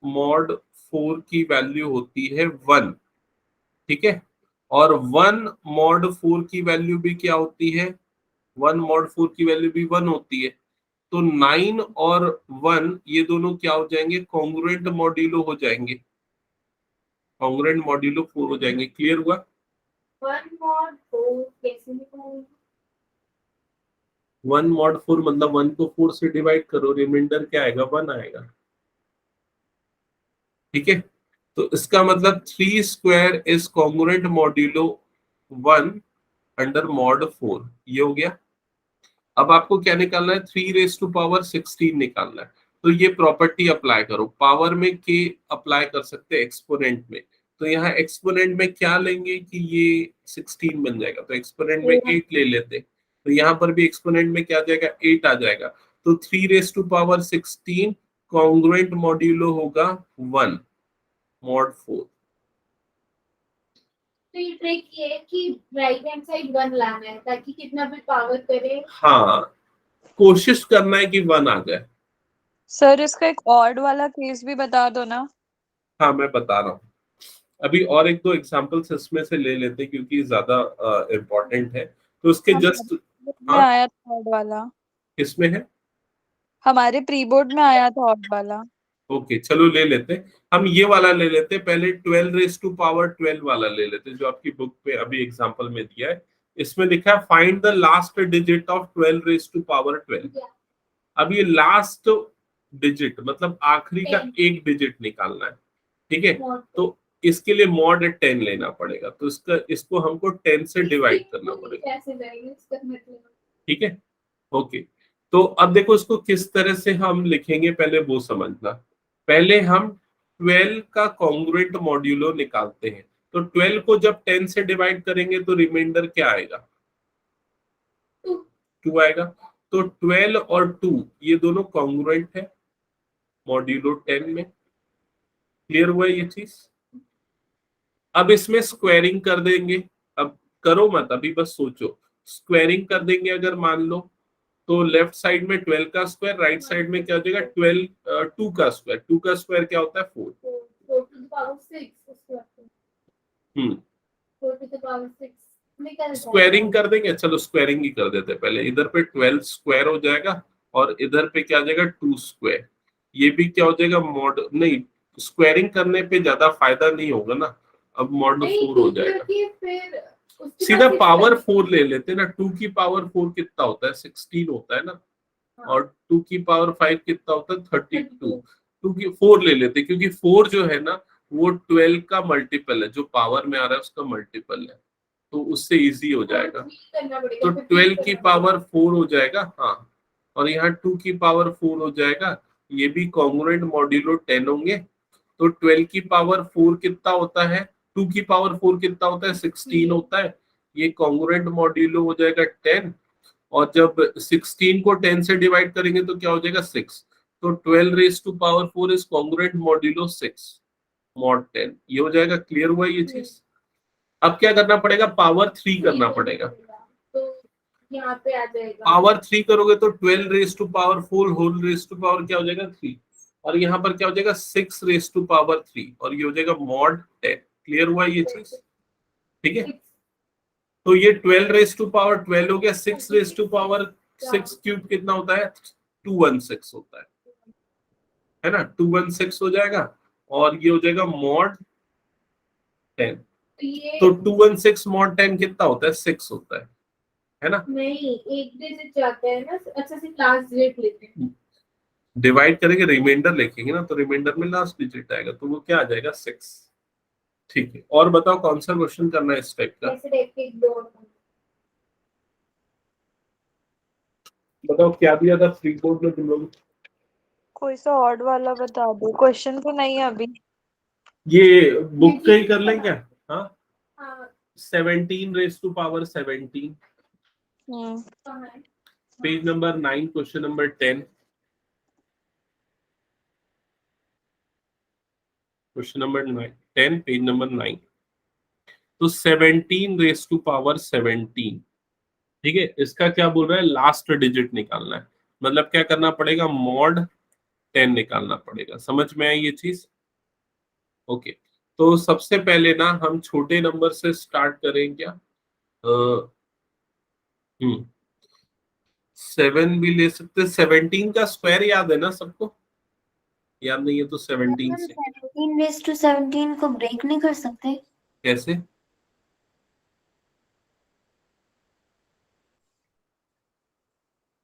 मॉड 4 की वैल्यू होती है 1, ठीक है। और 1 मॉड 4 की वैल्यू भी क्या होती है? 1 मॉड 4 की वैल्यू भी 1 होती है। तो 9 और 1 ये दोनों क्या हो जाएंगे? कॉन्ग्रुएंट मॉड्यूलो हो जाएंगे, कॉन्ग्रुएंट मॉड्यूलो 4 हो जाएंगे। क्लियर हुआ? 1 mod 4 कैसे निकालेंगे? 1 मॉड 4 मतलब 1 को 4 से डिवाइड करो, रिमाइंडर क्या आएगा? 1 आएगा, ठीक है। तो इसका मतलब 3 square is congruent modulo 1 under mod 4, ये हो गया। अब आपको क्या निकालना है? 3 रेज़ टू पावर 16 निकालना है। तो ये प्रॉपर्टी अप्लाई करो, पावर में के अप्लाई कर सकते हैं एक्सपोनेंट में। तो यहाँ एक्सपोनेंट में क्या लेंगे कि ये 16 बन जाएगा, तो एक्सपोनेंट में 8 ले लेते। तो यहाँ पर भी एक्सपोनेंट में क्या आ जाएगा? 8 आ जाएगा। तो 3 raise to power 16 congruent modulo होगा 1 मॉड 4। तो ये ट्रिक ये है कि राइट हैंड साइड 1 लाना है ताकि कितना भी पावर करे। हाँ, कोशिश करना है कि 1 आ जाए। सर इसका एक ऑड वाला केस भी बता दो ना। हाँ मैं बता रहा हूँ, अभी और एक दो एग्जांपल्स इसमें से ले लेते हैं क्योंकि ज्यादा इम्पोर्टेंट है। तो उसके जस्ट, हमारे बोर्ड में हाँ आया था ऑड वाला। किसमें है? हमारे प्री बोर्ड में आया था ऑड वाला। ओके चलो ले लेते हैं। हम ये वाला ले लेते हैं पहले, 12 रेज़ टू पावर 12 वाला ले लेते हैं जो आपकी बुक पे अभी एग्जांपल में दिया है। इसमें लिखा है find the last digit of 12 raise to power 12। अब ये लास्ट डिजिट मतलब आखिरी का एक डिजिट निकालना है, ठीक है। तो इसके लिए मॉड 10 लेना पड़ेगा, तो इसको हमको 10 से डिवाइड करना पड़ेगा, कैसे जाएंगे इसका मतलब? ठीक है। ओके, तो अब देखो इसको किस तरह से हम लिखेंगे पहले वो समझना। पहले हम 12 का कॉन्ग्रुएंट मॉड्यूलो निकालते हैं। तो 12 को जब 10 से डिवाइड करेंगे तो रिमाइंडर क्या आएगा? 2 आएगा। तो 12 और 2 ये दोनों कॉन्ग्रुएंट है मॉड्यूलो 10 में। क्लियर हुआ ये चीज? अब इसमें स्क्वायरिंग कर देंगे। अब करो मत, अभी बस सोचो। स्क्वायरिंग कर देंगे अगर मान लो, तो लेफ्ट साइड में 12 का स्क्वायर, राइट साइड में क्या हो जाएगा? 12 2 का स्क्वायर। 2 का स्क्वायर क्या होता है? 4। 4 to the power 6 उसके बाद हम्म 4 to the power 6 निकल स्क्वायरिंग कर देंगे, चलो स्क्वायरिंग ही कर देते हैं पहले। इधर पे 12 स्क्वायर हो जाएगा और इधर पे क्या आ जाएगा? 2 स्क्वायर। ये भी क्या हो जाएगा? मॉड नहीं, स्क्वायरिंग करने पे ज्यादा फायदा नहीं होगा ना, अब मॉड 4 हो जाएगा। फिर उसके सीधा बाद पावर 4 ले लेते हैं ना। 2 की पावर 4 कितना होता है? 16 होता है ना। और 2 की पावर 5 कितना होता है? 32। 2 की 4 ले लेते हैं क्योंकि 4 जो है ना वो 12 का मल्टीपल है, जो पावर में आ रहा है उसका मल्टीपल है, तो उससे इजी हो जाएगा। तो 12 की पावर 4 हो जाएगा, हाँ। और यहाँ 2 की पावर 4 हो जाएगा, ये भी कॉन्ग्रुएंट मॉड्यूलो 10 होंगे। तो 12 की पावर 4 कितना होता है? 2 की पावर 4 कितना होता है? 16 होता है। ये कॉन्ग्रुएंट मॉड्यूलो हो जाएगा 10। और जब 16 को 10 से डिवाइड करेंगे तो क्या हो जाएगा? 6। तो 12 raise to power 4 is congruent modulo 6 mod 10, ये हो जाएगा। क्लियर हुआ ये चीज? अब क्या करना पड़ेगा? पावर 3 करना पड़ेगा। तो यहाँ पे आ जाएगा पावर 3 करोगे तो 12 raise to power 4 whole raise to power क्या हो जाएगा? 3। और यहाँ पर क्या हो जाएगा? 6 रेज़ टू पावर 3 और ये हो जाएगा मॉड 10। क्लियर हुआ ये चीज? ठीक है। तो ये 12 रेज़ टू पावर 12 हो गया। 6 रेज़ टू पावर 6 क्यूब कितना होता है? 216 होता है ना। 216 हो जाएगा और ये हो जाएगा मॉड 10। तो 216 मॉड 10 कितना होता है? 6 होता है ना। नहीं, एक डिजिट जाता है ना, अच्छा से लास्ट डिजिट लेते हैं। डिवाइड करेंगे, रिमाइंडर लिखेंगे ना, तो रिमाइंडर में लास्ट डिजिट आएगा, तो वो क्या आ जाएगा? 6। ठीक है, और बताओ कौन सा क्वेश्चन करना है इस टाइप का? ऐसे टाइप के एक दो बताओ क्या दिया था फ्री कोड में तुम लोग? कोई सा ऑड वाला बता दो, क्वेश्चन तो नहीं है अभी। ये बुक का ही कर लें क्या? हाँ, हाँ 17 रेज़ टू पावर 17 कहाँ है? Page number 9 question number 10। Question number 10 page number 9। तो 17 रेज टू पावर 17, ठीक है, इसका क्या बोल रहा है, लास्ट डिजिट निकालना है, मतलब क्या करना पड़ेगा, मॉड 10 निकालना पड़ेगा। समझ में आई ये चीज? ओके, तो सबसे पहले ना हम छोटे नंबर से स्टार्ट करें क्या? 7 भी ले सकते। 17 का स्क्वायर याद है ना सबको? याद नहीं है तो 17 से 17 रेज टू 17 को ब्रेक नहीं कर सकते? कैसे?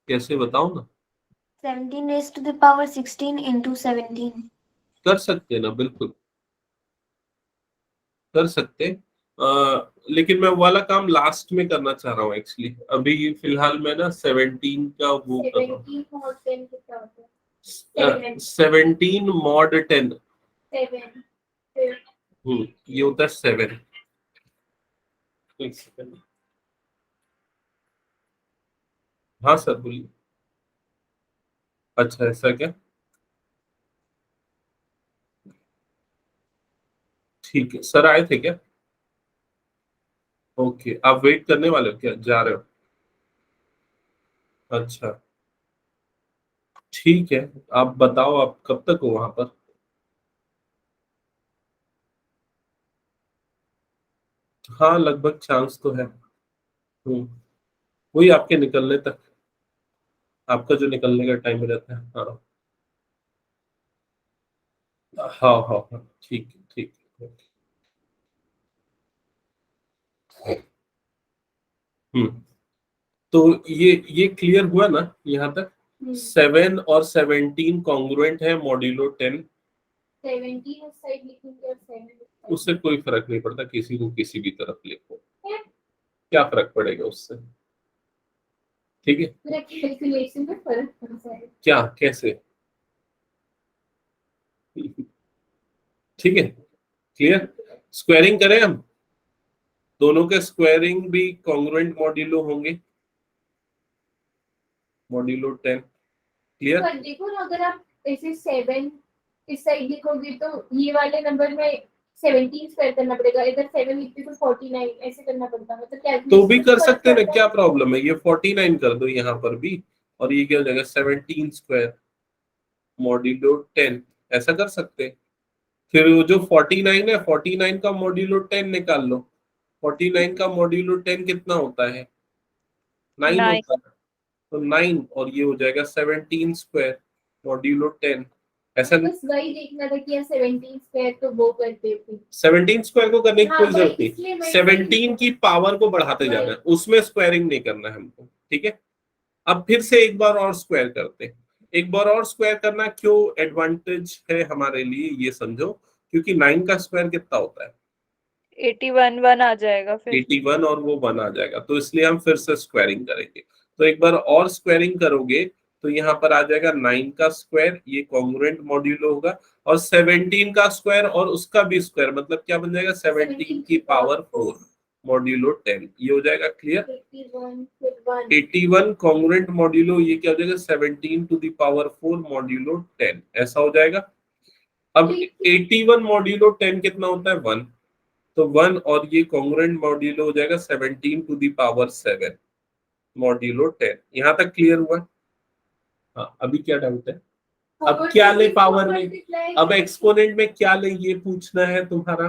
कैसे बताओ ना। 17 raise to the power 16 into 17। कर सकते ना, बिल्कुल कर सकते। लेकिन मैं वो वाला काम लास्ट में करना चाह रहा हूँ एक्चुअली। अभी फिलहाल मैं ना 17 का वो कर रहा हूँ। 17 और 10 कितना होता है? 17 मॉड 10। 7। ये होता है 7। एक सेकंड। हाँ सर बोलिए। अच्छा ऐसा क्या? ठीक है सर, आए थे क्या? ओके, आप वेट करने वाले हो क्या, जा रहे हो? अच्छा ठीक है, आप बताओ आप कब तक हो वहां पर? हाँ लगभग चांस तो है। वही आपके निकलने तक, आपका जो निकलने का टाइम रहता है। हाँ हाँ हाँ हाँ, ठीक है ठीक है। हम्म, तो ये क्लियर हुआ ना यहाँ तक? 7 और 17 कॉन्ग्रुएंट है मॉड्यूलो 10। 17 उस साइड लिखूंगी और 7 उससे कोई फर्क नहीं पड़ता, किसी को किसी भी तरफ लिखो, क्या फर्क पड़ेगा उससे, ठीक है? पूरा कैलकुलेशन में फर्क पड़ता है। क्या कैसे? ठीक है, क्लियर। स्क्वायरिंग करें हम, दोनों के स्क्वायरिंग भी कॉन्ग्रुएंट मॉड्यूलो होंगे, मॉड्यूलो 10। क्लियर? पर देखो ना, अगर आप ऐसे 7 इस साइड लिखोगे तो ये वाले नंबर में 17 स्क्वायर करना पड़ेगा, इधर 7 लिखते तो 49 ऐसे करना पड़ता है, मतलब तो भी कैलकुलेशन कर सकते हैं ना, क्या प्रॉब्लम है? ये 49 कर दो यहाँ पर भी, और ये क्या हो जाएगा, 17 स्क्वायर मॉड्यूलो 10, ऐसा कर सकते हैं। फिर वो जो 49 है, 49 का मॉड्यूलो 10 निकाल लो। 49 का मॉड्यूलो 10 कितना होता है? 9 9। होता है। तो 9 और ये हो जाएगा 17 स्क्वायर मॉड्यूलो 10। ऐसा बस वही देखना था कि 17 स्क्वायर तो वो करते थे। 17 स्क्वायर को करने की हाँ, कोई जरूरत वही, इसलिए नहीं, मैं 17 की पावर को बढ़ाते वही। जाना है, उसमें स्क्वायरिंग नहीं करना है हमको, ठीक है? अब फिर से एक बार और स्क्वायर करते हैं। एक बार और स्क्वायर करना क्यों एडवांटेज है हमारे लिए, ये समझो, क्योंकि 9 का स्क्वायर कितना होता है? 81 1 आ जाएगा फिर। 81 और वो 1 आ जाएगा, तो इसलिए हम फिर से स्क्वायरिंग करेंगे। तो एक बार और स्क्वायरिंग करोगे तो यहाँ पर आ जाएगा 9 का स्क्वायर, ये कॉन्ग्रुएंट मॉड्यूलो होगा, और 17 का स्क्वायर और उसका भी स्क्वायर, मतलब क्या बन जाएगा, 17 की पावर 4 मॉड्यूलो 10, ये हो जाएगा। क्लियर? 81 कॉन्ग्रुएंट मॉड्यूलो, ये क्या हो जाएगा, 17 टू द पावर 4 मॉड्यूलो 10, ऐसा हो जाएगा। अब 81 मॉड्यूलो 10 कितना होता है, 1, तो 1 और ये कॉन्ग्रुएंट मॉड्यूलो हो जाएगा 17 टू द पावर 7 मॉड्यूलो 10। यहाँ तक क्लियर हुआ? हाँ, अभी क्या डाउट है? अब क्या ले पावर में, अब एक्सपोनेंट में क्या ले, ये पूछना है तुम्हारा,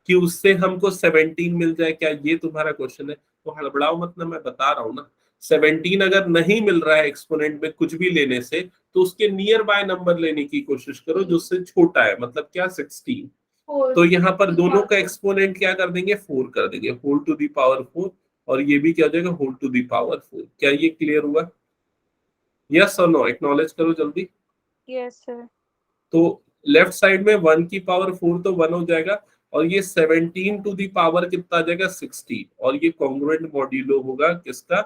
कि उससे हमको 17 मिल जाए क्या, ये तुम्हारा क्वेश्चन है। तो हड़बड़ाओ मत ना, मैं बता रहा हूँ ना। 17 अगर नहीं मिल रहा है एक्सपोनेंट में कुछ भी लेने से, तो उसके नियर बाय नंबर लेने की कोशिश करो जो उससे छोटा है, मतलब क्या, 16। तो यहाँ पर दोनों का एक्सपोनेंट क्या कर देंगे, 4 कर देंगे, होल टू दी पावर 4, और ये भी क्या हो जाएगा, होल टू दी पावर 4। क्या ये क्लियर हुआ? यस और नो, एक्नॉलेज करो जल्दी। Yes sir. तो लेफ्ट साइड में 1 की पावर 4 तो 1 हो जाएगा, और ये 17 टू दी पावर कितना आ जाएगा, 16, और ये कॉन्ग्रुएंट मॉड्यूलो होगा किसका,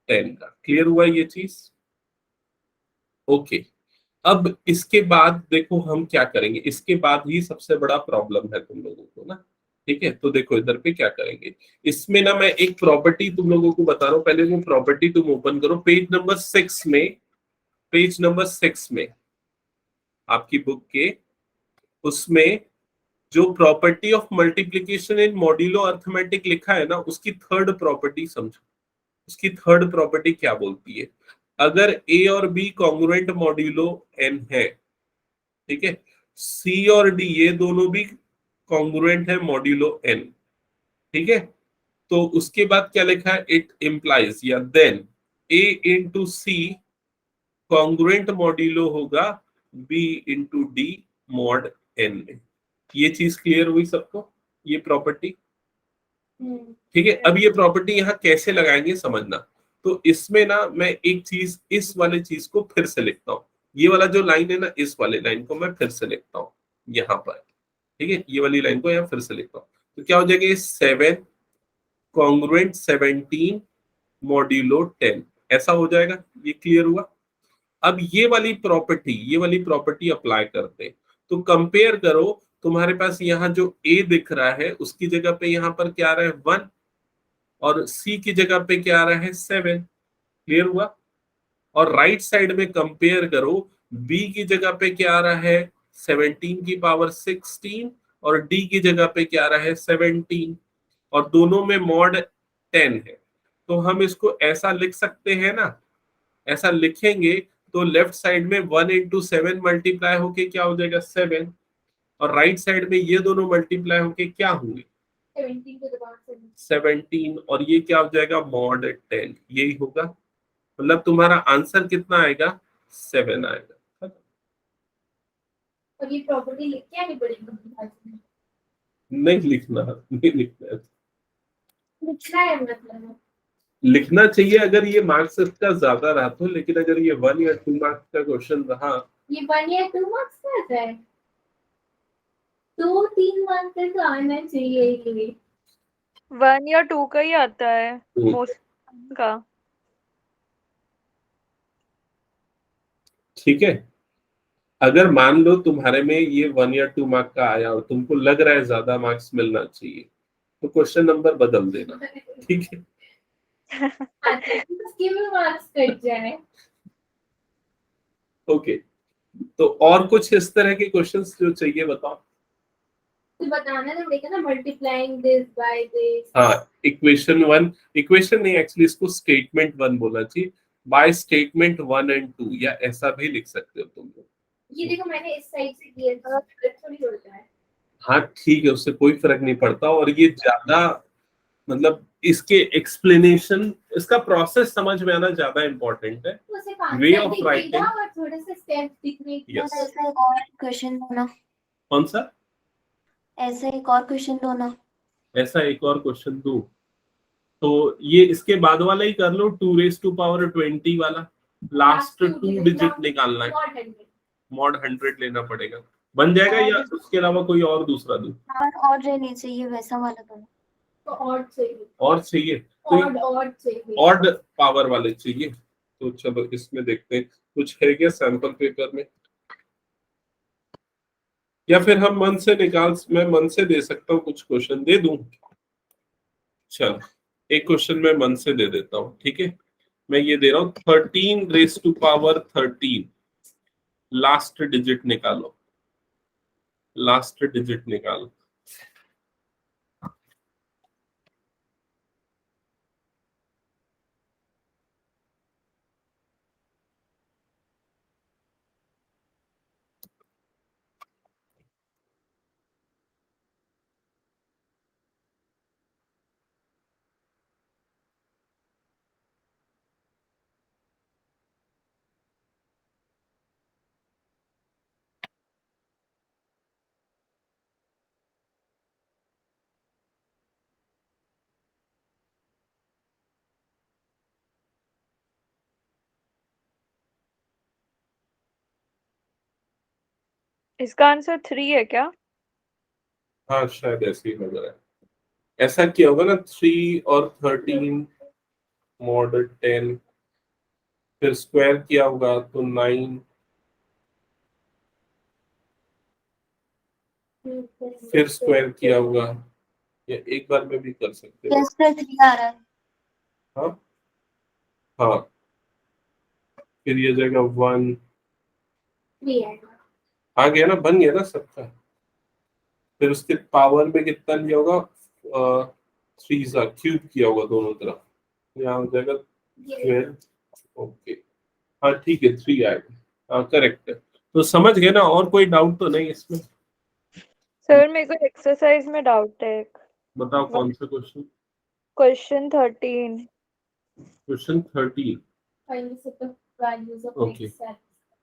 10 का। क्लियर हुआ ये चीज? ओके, अब इसके बाद देखो हम क्या करेंगे, इसके बाद ही सबसे बड़ा प्रॉब्लम है तुम लोगों को ना, ठीक है? तो देखो इधर पे क्या करेंगे, इसमें ना मैं एक प्रॉपर्टी तुम लोगों को बता रहा हूँ, पहले वो प्रॉपर्टी तुम ओपन करो पेज नंबर 6 में। पेज नंबर 6 में आपकी बुक के, उसमें जो property of multiplication in modulo arithmetic लिखा है ना, उसकी थर्ड प्रॉपर्टी समझो। उसकी थर्ड प्रॉपर्टी क्या बोलती है? अगर ए और बी कॉन्ग्रुएंट मॉड्यूलो एन है, ठीक है, सी और डी ये दोनों भी कॉन्ग्रुएंट है मॉड्यूलो एन, ठीक है, तो उसके बाद क्या लिखा है? इट इम्प्लाइज या then A into C congruent modulo होगा B into D mod N में। ये चीज क्लियर हुई सबको, ये प्रॉपर्टी? ठीक है। अब ये प्रॉपर्टी यहाँ कैसे लगाएंगे समझना। तो इसमें ना मैं एक चीज, इस वाले चीज को फिर से लिखता हूँ। ये वाला जो लाइन है ना, इस वाले लाइन को मैं फिर से लिखता हूँ यहाँ पर, ठीक है, ये वाली लाइन को यहाँ फिर से लिखता हूँ। तो क्या हो जाएगा? 7 कॉन्ग्रुएंट 17 मॉड्यूलो 10, ऐसा हो जाएगा। ये क्लियर हुआ? अब ये वाली प्रॉपर्टी अप्लाई करते हैं। तो कंपेयर करो, तुम्हारे पास यहाँ जो ए दिख रहा है उसकी जगह पे यहाँ पर क्या आ रहा है? 1, और सी की जगह पे क्या आ रहा है? 7। क्लियर हुआ? और राइट साइड में कंपेयर करो, बी की जगह पे क्या आ रहा है? 17 की पावर 16, और डी की जगह पे क्या आ रहा है? 17, और दोनों में मॉड 10 है। तो हम इसको ऐसा लिख सकते हैं ना, ऐसा लिखेंगे तो लेफ्ट साइड में 1 इंटू 7 मल्टीप्लाई होके क्या हो जाएगा? 7, और राइट साइड में ये दोनों मल्टीप्लाई होके क्या होंगे? 17, और ये क्या हो जाएगा? मॉड 10। यही होगा, मतलब तुम्हारा आंसर कितना आएगा? 7 आएगा। और ये प्रॉपर्टी लिख के आनी पड़ेगी? नहीं लिखना है। लिखना है मतलब? लिखना चाहिए अगर ये मार्क्स इसका ज्यादा रहा तो, लेकिन अगर ये 1 या 2 मार्क्स का क्वेश्चन रहा, ये 1 या 2 मार्क्स का आता है? 2-3 मार्क्स का तो आना चाहिए ये। 1 या 2 का ही आता है मोस्ट का। ठीक है। अगर मान लो तुम्हारे में ये 1 या 2 मार्क का आया और तुमको लग रहा है ज्यादा मार्क्स मिलना चाहिए, तो क्वेश्चन नंबर बदल देना, ठीक है? मार्क्स कट जाए। ओके, तो और कुछ इस तरह के क्वेश्चंस जो चाहिए बताओ। तो बताना तो पड़ेगा ना, मल्टीप्लाइंग दिस बाय दिस। हाँ, इक्वेशन 1, इक्वेशन नहीं एक्चुअली इसको स्टेटमेंट 1 बोलना चाहिए, बाय स्टेटमेंट 1 एंड 2, या ऐसा भी लिख सकते हो तुम लोग। ये देखो मैंने इस साइड से किया था, थोड़ी होता है। हाँ ठीक है, उससे कोई फर्क नहीं पड़ता, और ये ज्यादा मतलब इसके एक्सप्लेनेशन, इसका प्रोसेस समझ में आना ज्यादा इम्पोर्टेंट है। वे ऑफ राइटिंग और थोड़े से स्टेप्स दिखने के। Yes. ऐसा एक और क्वेश्चन दो ना, कौन सा? ऐसा एक और क्वेश्चन दो ना। ऐसा एक और क्वेश्चन दूं? तो ये इसके बाद वाला ही कर लो, 2⁻20 वाला, लास्ट 2 डिजिट निकालना है, मॉड 100 लेना पड़ेगा। बन जाएगा, या उसके अलावा कोई और दूसरा दूं? और रहनी चाहिए वैसा वाला दो। तो और चाहिए, और चाहिए और चाहिए, ऑड पावर वाले चाहिए। तो चलो इसमें देखते हैं कुछ है क्या सैंपल पेपर में, या फिर हम मन से मैं मन से दे सकता हूँ, कुछ क्वेश्चन दे दूं। चलो एक क्वेश्चन मैं मन से दे देता हूँ, ठीक है? मैं ये दे रहा हूँ 13⁻13, लास्ट डिजिट निकालो, लास्ट डिजिट निकालो। इसका आंसर 3 है क्या? हाँ शायद ऐसे ही लग रहा है। ऐसा क्या होगा ना, 3 और 13 मॉड 10, फिर स्क्वायर किया होगा तो 9, फिर स्क्वायर किया होगा, या एक बार में भी कर सकते हो। यस सर 3 आ रहा है। हाँ हाँ, फिर ये जाएगा 1, आ गया ना, बन गया ना सबका। फिर उसके पावर में कितना लिया होगा, 3 सा क्यूब किया होगा दोनों तरफ, यहाँ हो जाएगा 12। ओके, हाँ ठीक है, 3 आएगा, हाँ करेक्ट है। तो समझ गए ना, और कोई डाउट तो नहीं इसमें? सर मेरे को एक्सरसाइज में डाउट है एक। बताओ कौन सा question? Question 13। Question 13। Find the set of values of Okay. x at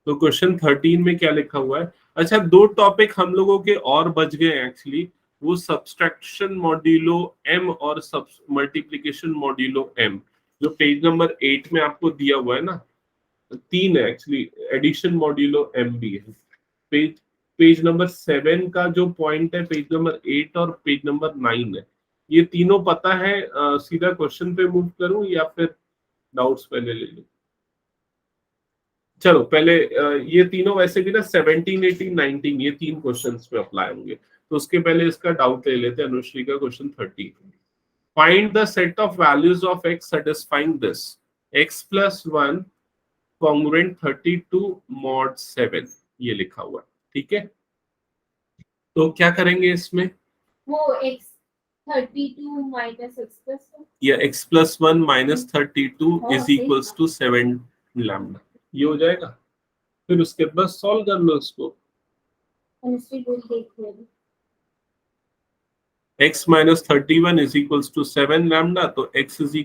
तो क्वेश्चन 13 में क्या लिखा हुआ है? अच्छा, 2 टॉपिक हम लोगों के और बच गए एक्चुअली, वो सब्सट्रैक्शन मॉड्यूलो एम और सब मल्टीप्लिकेशन मॉड्यूलो एम, जो पेज नंबर 8 में आपको दिया हुआ है ना, 3 है एक्चुअली, एडिशन मॉड्यूलो एम भी है। पेज नंबर 7 का जो पॉइंट है, पेज नंबर 8 और पेज नंबर 9 है, ये तीनों पता है। सीधा क्वेश्चन पे मूव करूं या फिर डाउट्स पहले ले लूं? चलो पहले ये तीनों वैसे भी ना 17, 18, 19 ये 3 क्वेश्चंस पे अप्लाई होंगे, तो उसके पहले इसका डाउट ले लेते हैं। अनुश्री का question 30, find the set of values of x satisfying this x + 1 congruent 32 mod 7, ये लिखा हुआ है, ठीक है। तो क्या करेंगे इसमें? वो x 32 minus x plus 1 या x + 1 - 32 = 7 लैम्डा, ये हो जाएगा। फिर उसके बाद सॉल्व कर लो इसको। अनुश्री बोल देख रही x - 31 = 7 लैम्डा, तो x =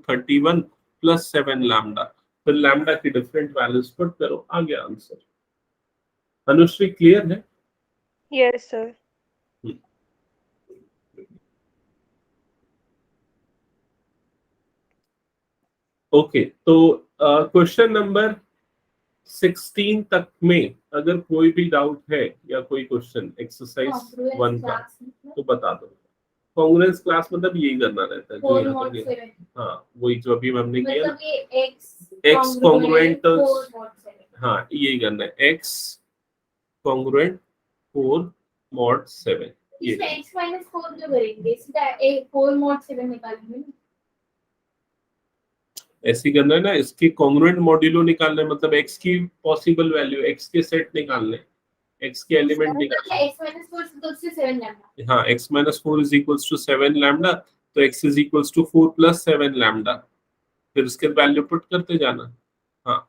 31 + 7 लैम्डा, फिर लैम्डा की डिफरेंट वैल्यूज पुट करो, आ गया आंसर। अनुश्री क्लियर है? Yes sir. ओके, तो क्वेश्चन नंबर 16 तक में अगर कोई भी डाउट है या कोई क्वेश्चन एक्सरसाइज 1 का, तो बता दो। कांग्रेस क्लास मतलब यही करना रहता है जो यहाँ पर किया। हाँ, वही जो अभी हमने किया, मतलब ये x कॉन्ग्रुएंट, हाँ यही करना है, x कॉन्ग्रुएंट 4 mod 7। इसमें x - 4 जो करेंगे, सीधा 4 mod 7 निकालेंगे ना। ऐसे ही करना है ना, इसके कॉन्ग्रुएंट मॉड्यूलो निकालना है, मतलब x की पॉसिबल वैल्यू, x के सेट निकालने, x के एलिमेंट निकालने। x - 4 तो उससे 7 लैम्डा। हाँ, x - 4 = 7 लैम्डा, तो x = 4 + 7 लैम्डा, फिर उसके वैल्यू पुट करते जाना। हाँ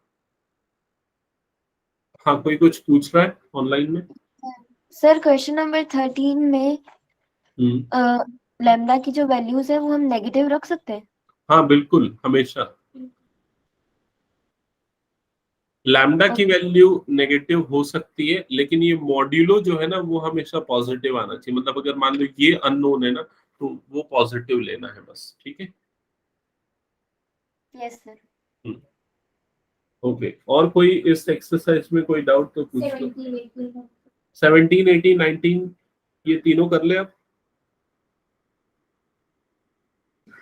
हाँ, कोई कुछ पूछ रहा है ऑनलाइन में? सर क्वेश्चन नंबर 13 में लैम्डा की जो वैल्यूज है वो हम नेगेटिव रख सकते हैं? हाँ बिल्कुल, हमेशा लैम्डा की वैल्यू नेगेटिव हो सकती है, लेकिन ये मॉड्यूलो जो है ना वो हमेशा पॉजिटिव आना चाहिए। मतलब अगर मान लो ये अननोन है ना, तो वो पॉजिटिव लेना है बस, ठीक है। Yes sir. ओके, और कोई इस एक्सरसाइज में कोई डाउट तो पूछ लो। 17, 17, 18, 19 ये तीनों कर ले अब।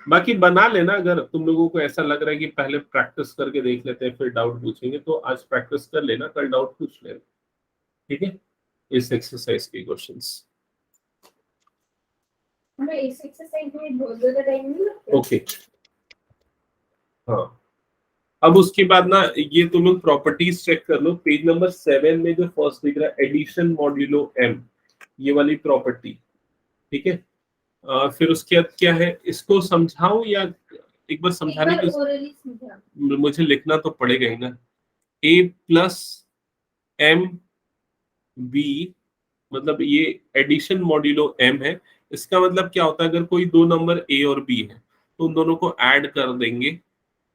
बाकी बना लेना, अगर तुम लोगों को ऐसा लग रहा है कि पहले प्रैक्टिस करके देख लेते हैं फिर डाउट पूछेंगे, तो आज प्रैक्टिस कर लेना, कल डाउट पूछ लेना, ठीक है, इस एक्सरसाइज के क्वेश्चंस। हमें इस एक्सरसाइज में बहुत ज्यादा टाइम नहीं लगता। ओके, हाँ अब उसके बाद ना ये तुम लोग प्रॉपर्टीज चेक कर लो, पेज नंबर 7 में जो फर्स्ट दिख रहा है एडिशन मॉड्यूलो एम, ये वाली प्रॉपर्टी, ठीक है। फिर उसके बाद क्या है, इसको समझाऊं या एक बार समझाने की मुझे लिखना तो पड़ेगा ही ना। a + m b, मतलब ये एडिशन मॉड्यूलो m है। इसका मतलब क्या होता है, अगर कोई दो नंबर a और b है तो उन दोनों को ऐड कर देंगे,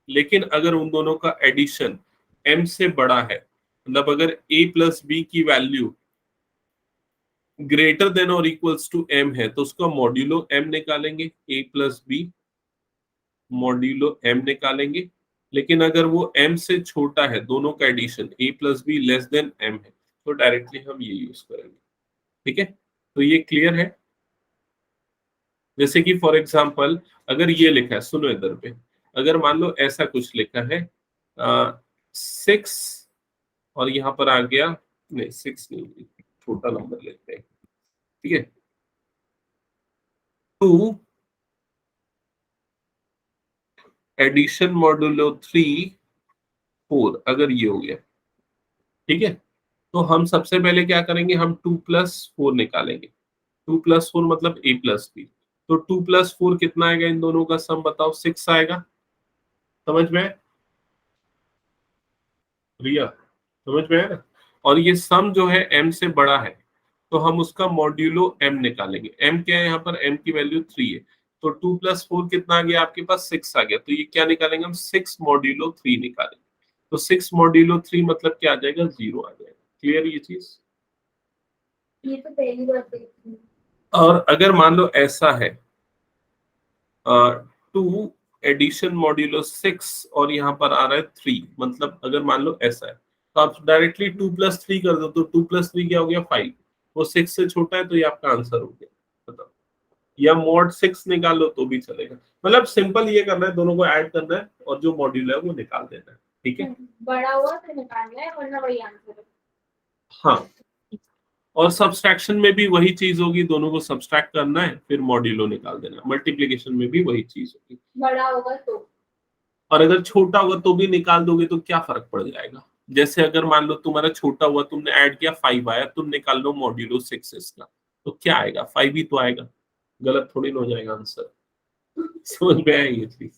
लेकिन अगर उन दोनों का एडिशन m से बड़ा है, मतलब अगर a + b की वैल्यू ग्रेटर देन और इक्वल्स टू m है, तो उसका मॉड्यूलो m निकालेंगे, a + b मॉड्यूलो m निकालेंगे। लेकिन अगर वो m से छोटा है, दोनों का addition a + b less than m है, तो डायरेक्टली हम ये यूज करेंगे, ठीक है। तो ये क्लियर है। जैसे कि फॉर एग्जांपल अगर ये लिखा है, सुनो इधर पे, अगर मान लो ऐसा कुछ लिखा है 6 और यहाँ पर आ गया, नहीं 6 नहीं, छोटा नंबर लेते हैं, ठीक है, 2 एडिशन मॉड्यूलो 3 4, अगर ये हो गया, ठीक है। तो हम सबसे पहले क्या करेंगे, हम 2 + 4 निकालेंगे, 2 + 4 मतलब a + b, तो 2 + 4 कितना आएगा, इन दोनों का सम बताओ, 6 आएगा। समझ में रिया, समझ में है ना। और ये सम जो है m से बड़ा है तो हम उसका मॉड्यूलो m निकालेंगे। m क्या है यहाँ पर, m की वैल्यू 3 है, तो 2 + 4 कितना आ गया आपके पास, 6 आ गया, तो ये क्या निकालेंगे हम, 6 मॉड्यूलो 3 निकालेंगे। तो 6 मॉड्यूलो 3 मतलब क्या आ जाएगा, 0 आ जाएगा। क्लियर ये चीज। ये तो पहली बार देखी। और अगर मान लो ऐसा है 2 एडिशन मॉड्यूलो 6 और यहाँ पर आ रहा है 3, मतलब अगर मान लो ऐसा है तो आप डायरेक्टली 2 + 3 कर दो, तो 2 + 3 क्या हो गया, 5, वो 6 से छोटा है तो ये आपका आंसर हो गया। बताओ, या मॉड 6 निकाल लो तो भी चलेगा, मतलब सिंपल ये करना है, दोनों को ऐड करना है और जो मॉड्यूल है वो निकाल देना है। ठीक है, बड़ा हुआ तो निकालना है वरना वही आंसर है। हाँ, और सब्सट्रैक्शन में भी वही चीज होगी, दोनों को सब्सट्रैक्ट करना है फिर मॉड्यूलो निकाल देना। मल्टीप्लिकेशन में भी वही चीज होगी, बड़ा होगा तो। और अगर छोटा होगा तो भी निकाल दोगे तो क्या फर्क पड़ जाएगा। जैसे अगर मान लो तुम्हारा छोटा हुआ, तुमने ऐड किया 5 आया, तुम निकाल लो मॉड्यूलो 6 इसका, तो क्या आएगा, 5 ही तो आएगा, गलत थोड़ी ना हो जाएगा आंसर। समझ में आया ये चीज,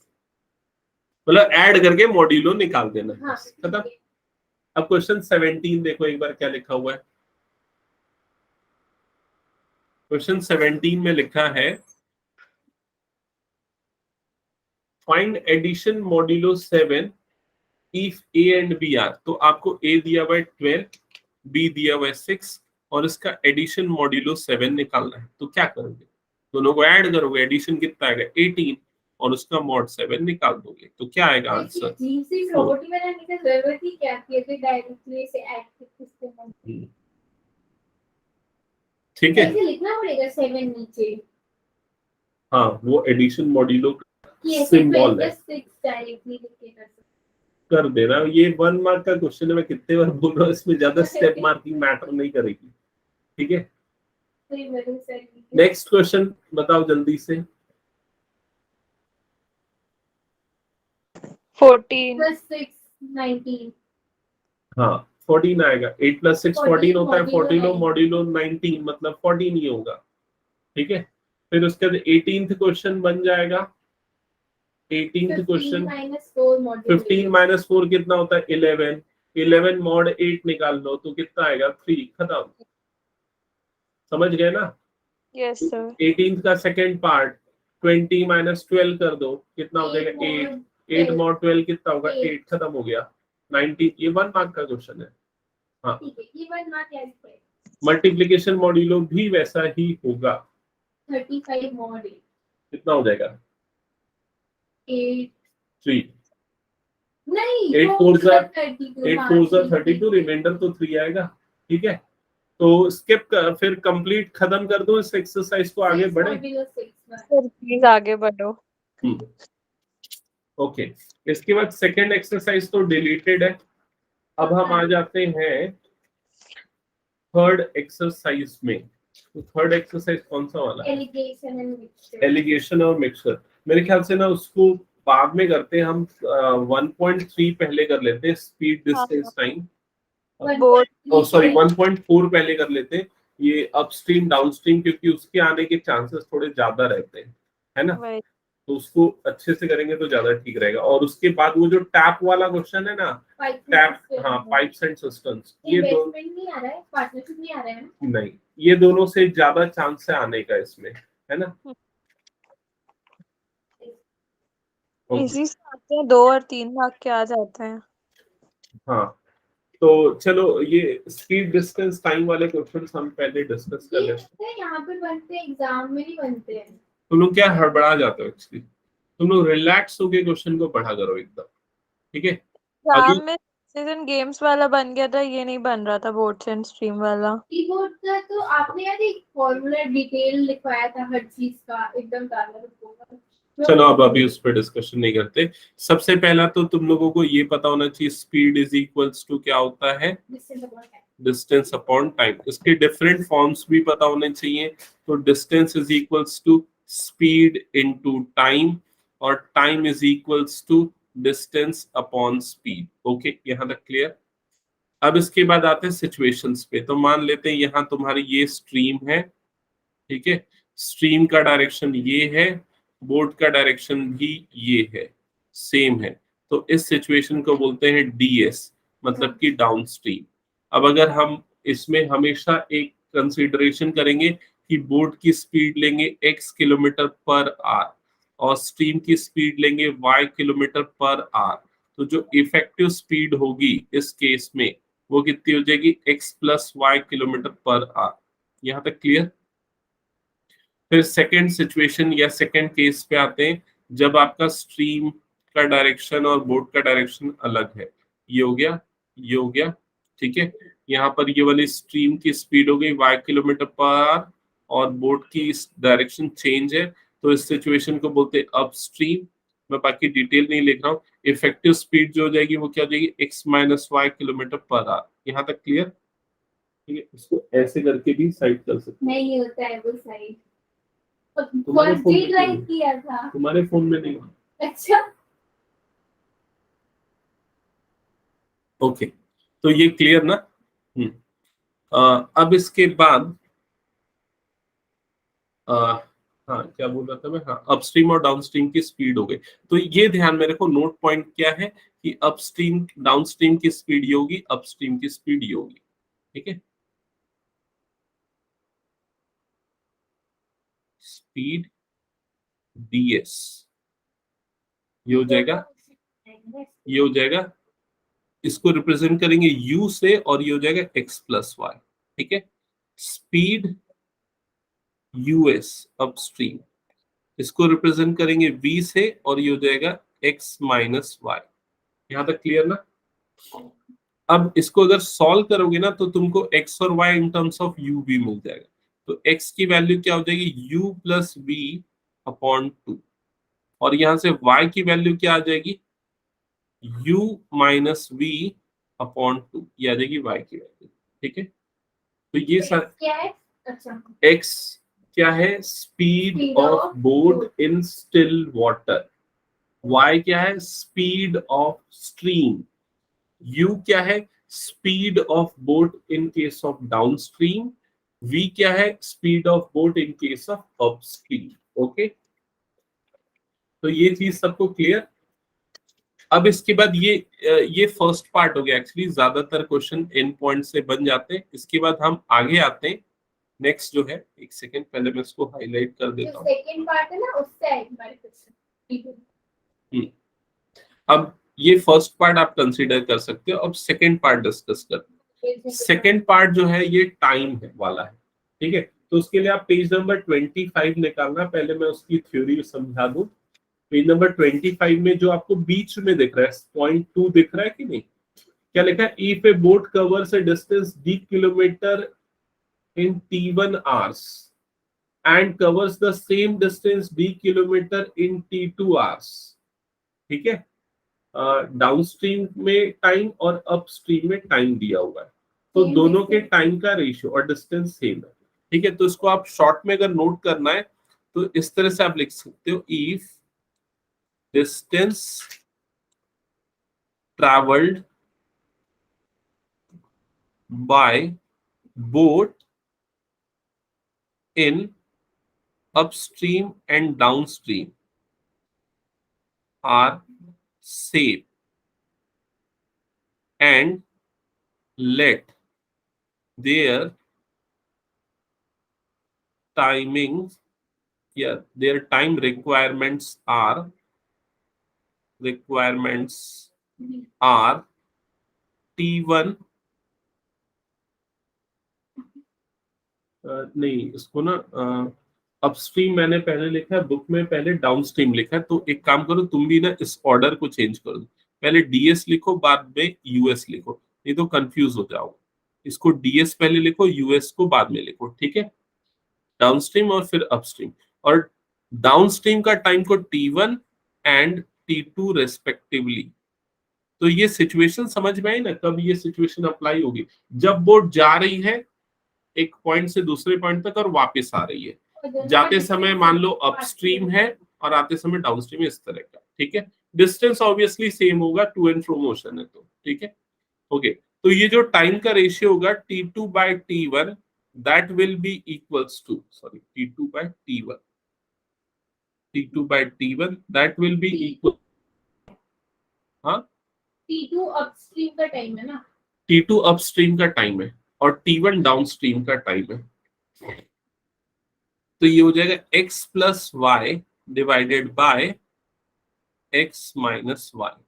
मतलब ऐड करके मॉड्यूलो निकाल देना। हाँ, खत्म। अब क्वेश्चन 17 देखो एक बार क्या लिखा हुआ है। क्वेश्चन 17 में लिखा है find addition modulo 7 if a and b are. तो आपको a दिया हुआ है 12, b दिया हुआ है 6 और इसका एडिशन मॉड्यूलो 7 निकालना है। तो क्या करोगे, दोनों को ऐड करोगे, एडिशन कितना आएगा 18 और उसका मॉड 7 निकाल दोगे, तो क्या आएगा आंसर। जीसी प्रॉपर्टी बनाने की जरूरत ही क्या थी, अगर डायरेक्टली से ऐड करते हैं। ठीक है, ऐसे लिखना पड़ेगा 7 नीचे। हाँ, वो एडिशन मॉड्यूलो कि ऐसे सिंबल है, 6 डायरेक्टली लिख के कर सकते कर देना। ये 1 मार्क का क्वेश्चन है, मैं कितने बार बोल रहा हूँ, इसमें ज्यादा स्टेप मार्किंग मैटर नहीं करेगी। ठीक है, हैं। नेक्स्ट क्वेश्चन बताओ जल्दी से। 14 +6 19। हाँ 14 आएगा, 8 + 6 14 होता है, 14 14 मॉड्यूलो 19 मतलब 14 ही होगा। ठीक है, फिर उसके बाद 18th क्वेश्चन बन जाएगा। 18th क्वेश्चन 15 - 4 कितना होता है, 11, 11 मॉड 8 निकाल लो तो कितना आएगा, 3। खत्म, समझ गए ना। यस सर 18th का सेकंड पार्ट 20 - 12 कर दो, कितना हो जाएगा 8, 8 मॉड 12 कितना होगा 8। खत्म हो गया 19। ये 1 मार्क का क्वेश्चन है। हाँ, ठीक है, ये 1 मार्क ऐड करें। मल्टीप्लिकेशन मॉड्यूलो भी वैसा ही होगा। 35 मॉड 8 कितना हो जाएगा 3। नहीं 8 4 हाँ, 4 32, रिमाइंडर तो 3 आएगा। ठीक है, तो स्किप कर, फिर कंप्लीट खत्म कर दो इस एक्सरसाइज को, आगे बढ़े। सर प्लीज आगे बढ़ो। ओके, इसके बाद सेकंड एक्सरसाइज तो डिलीटेड है। अब हम आ जाते हैं थर्ड एक्सरसाइज में। तो थर्ड एक्सरसाइज कौन सा वाला है, एलिगेशन और मिक्सचर। मेरे ख्याल से ना उसको बाद में करते हैं हम, 1.3 पहले कर लेते हैं, speed distance time. Board sorry 1.4 पहले कर लेते हैं, ये अपस्ट्रीम डाउनस्ट्रीम, क्योंकि उसके आने के चांसेस थोड़े ज्यादा रहते हैं, है ना। वही तो उसको अच्छे से करेंगे तो ज्यादा ठीक रहेगा। और उसके बाद वो जो टैप वाला क्वेश्चन है ना, टैप, हाँ, पाइप्स एंड सिस्टम्स, ये दोनों नहीं आ रहा है, पार्टनरशिप नहीं आ रहा है। नहीं, ये दोनों से ज्यादा चांस है आने का इसमें, है ना। Okay. इसी से आते हैं 2 और 3 भाग के आ जाते हैं। हाँ, तो चलो ये स्पीड डिस्टेंस टाइम वाले क्वेश्चन हम पहले डिस्कस कर लेते हैं। यहाँ पे बनते हैं, एग्जाम में नहीं बनते हैं। तुम लोग क्या हड़बड़ा जाते हो एक्चुअली, तुम लोग रिलैक्स होके क्वेश्चन को पढ़ा करो एकदम। ठीक है, एग्जाम में सीजन गेम्स वाला बन गया था, ये नहीं बन रहा था बोर्ड्स एंड स्ट्रीम वाला। कीबोर्ड का तो आपने यार एक फॉर्मूला डिटेल लिखवाया था हर चीज का, एकदम डाला। चलो अब अभी उस पर डिस्कशन नहीं करते। सबसे पहला तो तुम लोगों को ये पता होना चाहिए स्पीड इज इक्वल्स टू क्या होता है, डिस्टेंस अपॉन टाइम। इसके डिफरेंट फॉर्म्स भी पता होने चाहिए। तो distance is equals to speed into time और time is equals to distance upon speed. Okay, यहाँ तक क्लियर। अब इसके बाद आते हैं सिचुएशंस पे। तो मान लेते हैं यहाँ तुम्हारी ये स्ट्रीम है ठीक है, स्ट्रीम का डायरेक्शन ये है, बोट का डायरेक्शन भी ये है, सेम है। तो इस सिचुएशन को बोलते हैं डीएस, मतलब कि डाउनस्ट्रीम। अब अगर हम इसमें हमेशा एक कंसीडरेशन करेंगे कि बोट की स्पीड लेंगे x किलोमीटर पर आवर और स्ट्रीम की स्पीड लेंगे y किलोमीटर पर आवर, तो जो इफेक्टिव स्पीड होगी इस केस में वो कितनी हो जाएगी, x plus Y kilometre per hour. यहाँ तक क्लियर? फिर सेकंड सिचुएशन या सेकंड केस पे आते हैं, जब आपका स्ट्रीम का डायरेक्शन और बोट का डायरेक्शन अलग है। ये हो गया, ये हो गया, ठीक है। यहाँ पर ये वाली स्ट्रीम की स्पीड हो गई y किलोमीटर पर आवर और बोट की डायरेक्शन चेंज है, तो इस सिचुएशन को बोलते हैं अपस्ट्रीम। मैं बाकी डिटेल नहीं लिख रहा हूँ। इफेक्टिव स्पीड जो हो जाएगी वो क्या हो जाएगी, x minus Y kilometre per hour. यहाँ तक क्लियर? ठीक है, इसको ऐसे करके भी साइड कर सकते हैं। नहीं होता है वो साइड, तुम्हारे फोन में ड्राइव किया था, तुम्हारे फोन में नहीं। अच्छा ओके, तो ये क्लियर ना? अब इसके बाद हाँ क्या बोल रहा था मैं, हाँ अपस्ट्रीम और डाउनस्ट्रीम की स्पीड हो गई। तो ये ध्यान में रखो, नोट पॉइंट क्या है कि अपस्ट्रीम डाउनस्ट्रीम की स्पीड ये होगी, अपस्ट्रीम की स्पीड ये होगी, ठीक है। स्पीड डीएस ये हो जाएगा, ये हो जाएगा, इसको रिप्रेजेंट करेंगे u से और ये हो जाएगा x प्लस वाई, ठीक है। स्पीड यूएस अपस्ट्रीम, इसको रिप्रेजेंट करेंगे v से और ये हो जाएगा x माइनस वाई। यहां तक क्लियर ना? अब इसको अगर सॉल्व करोगे ना तो तुमको x और y in terms of u भी मिल जाएगा। तो x की वैल्यू क्या हो जाएगी, u प्लस वी अपॉन 2, और यहां से y की वैल्यू क्या आ जाएगी, u माइनस वी अपॉन 2, ये आ जाएगी y की वैल्यू, ठीक है। तो ये क्या है, अच्छा x क्या है, speed of boat in still water, y क्या है, स्पीड ऑफ स्ट्रीम, u क्या है, speed of boat in case of downstream, v क्या है, speed of boat in case of upstream. Okay, तो ये चीज सबको क्लियर? अब इसके बाद ये फर्स्ट पार्ट हो गया। एक्चुअली ज्यादातर क्वेश्चन इन पॉइंट से बन जाते हैं। इसके बाद हम आगे आते हैं, नेक्स्ट जो है, एक सेकेंड पहले मैं इसको हाईलाइट कर देता हूँ। सेकंड पार्ट है ना, उससे है हमारे क्वेश्चन। अब ये फर्स्ट पार्ट आप कंसीडर कर सकते हो, अब सेकंड पार्ट डिस्कस करते हैं। सेकंड पार्ट जो है ये टाइम है वाला है, ठीक है। तो उसके लिए आप पेज नंबर 25 निकालना, पहले मैं उसकी थ्योरी समझा दूं। पेज नंबर 25 में जो आपको बीच में दिख रहा है, पॉइंट 2 दिख रहा है कि नहीं, क्या लिखा है, if a boat covers A distance d kilometre in t1 hours and covers the same distance d kilometer in t2 hours, ठीक है। डाउनस्ट्रीम में टाइम और अपस्ट्रीम में टाइम दिया हुआ है, तो दोनों के टाइम का रेशियो और डिस्टेंस सेम है, ठीक है। तो इसको आप शॉर्ट में अगर नोट करना है तो इस तरह से आप लिख सकते हो, if distance travelled bye boat in upstream and downstream are same and let their timings, yeah, their time requirements are T1 नहीं, इसको ना अपस्ट्रीम मैंने पहले लिखा है बुक में, पहले डाउनस्ट्रीम लिखा है। तो एक काम करो, तुम भी ना इस ऑर्डर को चेंज कर दो, पहले डीएस लिखो बाद में यूएस लिखो, नहीं तो कंफ्यूज हो जाओगे। इसको डीएस पहले लिखो, यूएस को बाद में लिखो, ठीक है। डाउनस्ट्रीम और फिर अपस्ट्रीम, और डाउनस्ट्रीम का टाइम को T1 एंड T2 रेस्पेक्टिवली। तो ये सिचुएशन समझ में आई ना, कब ये सिचुएशन अप्लाई होगी, जब बोट जा रही है एक पॉइंट से दूसरे पॉइंट तक और वापस आ रही है। जाते समय मान लो अपस्ट्रीम है और आते समय डाउनस्ट्रीम है, इस तरह का, ठीक है। डिस्टेंस ऑब्वियसली सेम होगा, टू एंड फ्रो मोशन है तो, ठीक है। ओके, तो ये जो टाइम का रेशियो होगा T2 by T1, that will be equals to, sorry, T2 by T1. T2 by T1 that will be equal, हाँ T2 अपस्ट्रीम का टाइम है ना, T2 अपस्ट्रीम का टाइम है और T1 डाउनस्ट्रीम का टाइम है। तो ये हो जाएगा x plus Y divided by x minus Y,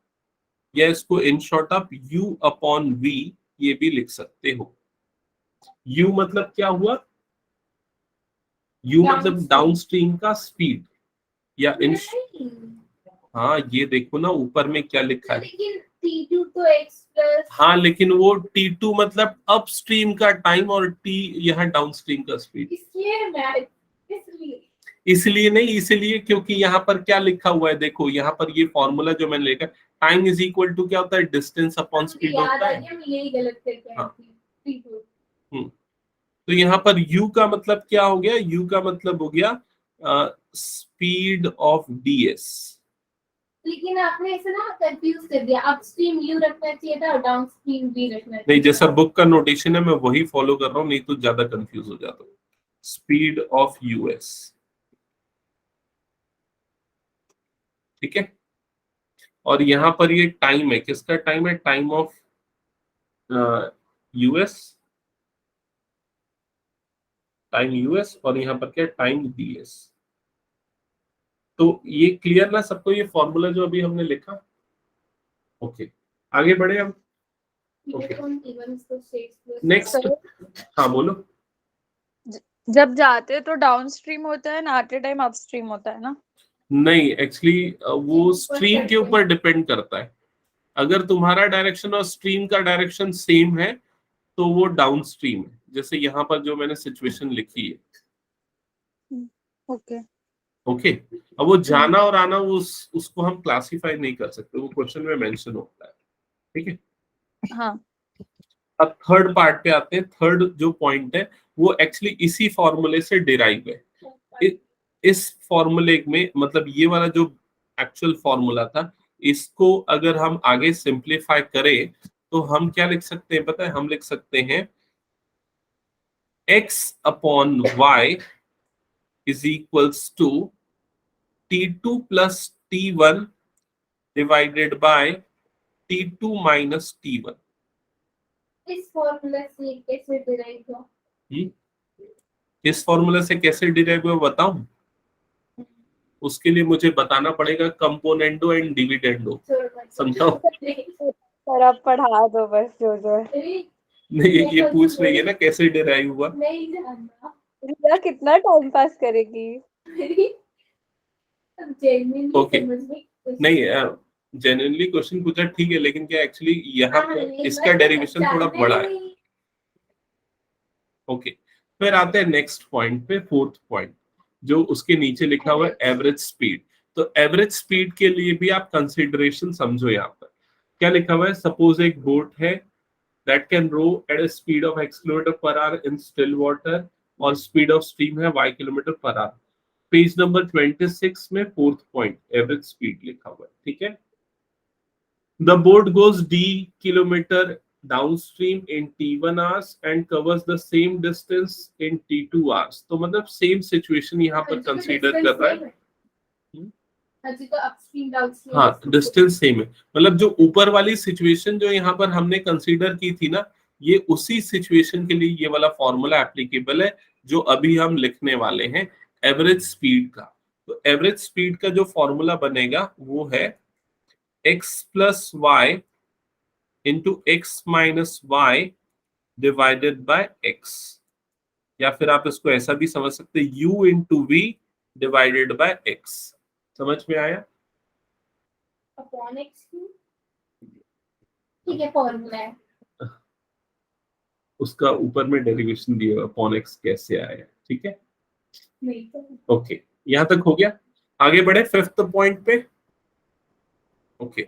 या इसको इन शॉर्ट आप u अपॉन v ये भी लिख सकते हो। u मतलब क्या हुआ, u मतलब डाउनस्ट्रीम का स्पीड, या इन, हाँ ये देखो ना ऊपर में क्या लिखा है, लेकिन T2 तो x प्लस, हाँ लेकिन वो T2 मतलब अपस्ट्रीम का टाइम और T यहाँ डाउनस्ट्रीम का स्पीड। इसलिए नहीं, इसलिए क्योंकि यहाँ पर क्या लिखा हुआ है, देखो यहाँ पर ये फॉर्मूला जो मैंने लिखा, टाइम इज इक्वल टू क्या होता है, डिस्टेंस अपॉन स्पीड होता है। यही गलत करके हाँ। तो यहाँ पर u का मतलब क्या हो गया, u का मतलब हो गया स्पीड ऑफ ds। लेकिन आपने इसे ना कंफ्यूज कर दिया, अपस्ट्रीम u रखना चाहिए था और डाउनस्ट्रीम v रखना चाहिए। नहीं, जैसा बुक का नोटेशन है मैं वही फॉलो कर रहा हूँ, नहीं तो ज्यादा कंफ्यूज हो जाता हूँ। स्पीड ऑफ यूएस, ठीक है। और यहाँ पर ये टाइम है, किसका टाइम है, time of US, time US, और यहाँ पर क्या है, टाइम डीएस। तो ये क्लियर ना सबको, ये फॉर्मूला जो अभी हमने लिखा। ओके आगे बढ़े हम। नेक्स्ट, हाँ बोलो। जब जाते तो डाउनस्ट्रीम होता है ना, आते टाइम अपस्ट्रीम होता है ना? नहीं, एक्चुअली वो स्ट्रीम के ऊपर डिपेंड करता है। अगर तुम्हारा डायरेक्शन और स्ट्रीम का डायरेक्शन सेम है तो वो डाउनस्ट्रीम है, जैसे यहाँ पर जो मैंने सिचुएशन लिखी है। ओके ओके, अब वो जाना और आना उसको हम क्लासिफाई नहीं कर सकते, वो क्वेश्चन में मेंशन होता है, ठीक है। हाँ। अब थर्ड पार्ट पे आते हैं। थर्ड जो पॉइंट है वो एक्चुअली इसी फॉर्मूले से डिराइव है। इस फॉर्मूले में मतलब ये वाला जो एक्चुअल फॉर्मूला था, इसको अगर हम आगे सिंप्लीफाई करें तो हम क्या लिख सकते हैं पता है, हम लिख सकते हैं x upon y is equals to T2 plus T1 divided by T2 minus T1। इस फॉर्मूला से कैसे डिराइव हुआ? इस फॉर्मूला से कैसे डिराइव हुआ बताऊं? उसके लिए मुझे बताना पड़ेगा कंपोनेंडो एंड डिविडेंडो, समझाओ। पर आप पढ़ा दो बस जो है। नहीं ये पूछ रही है ना कैसे डिराइव हुआ। नहीं जानना। रिया कितना टाइम पास करेगी। ओके नहीं, जेन्युइनली क्वेश्चन पूछा ठीक है, लेकिन क्या एक्चुअली यहाँ पर इसका डेरिवेशन थोड़ा बड़ा है। ओके फिर आते हैं नेक्स्ट पॉइंट पे, फोर्थ पॉइंट जो उसके नीचे लिखा हुआ है एवरेज स्पीड। तो एवरेज स्पीड के लिए भी आप कंसिडरेशन समझो। यहाँ पर क्या लिखा हुआ है, सपोज एक बोट है that can row at a speed of x km per hour in still water और speed of stream है y km per hour। Page number 26 में फोर्थ पॉइंट एवरेज स्पीड लिखा हुआ है, ठीक है। The boat goes d kilometer downstream in t1 hours and covers the same distance in t2 hours। तो मतलब सेम सिचुएशन यहाँ पर कंसीडर कर रहा है। हाँ डिस्टेंस सेम है, मतलब जो ऊपर वाली सिचुएशन जो यहाँ पर हमने कंसीडर की थी ना, ये उसी सिचुएशन के लिए ये वाला फॉर्मूला एप्लीकेबल है जो अभी हम लिखने वाले हैं एवरेज स्पीड का। तो एवरेज स्पीड का जो फॉर्मूला बनेगा वो है x plus Y into X minus Y divided by x, या फिर आप इसको ऐसा भी समझ सकते हैं u into V divided by x। समझ में आया? अपॉन x ठीक है, फॉर्मूला है उसका ऊपर में डेरिवेशन दिया हुआ अपॉन x कैसे आया, ठीक है। ओके यहां तक हो गया, आगे बढ़े फिफ्थ पॉइंट पे। ओके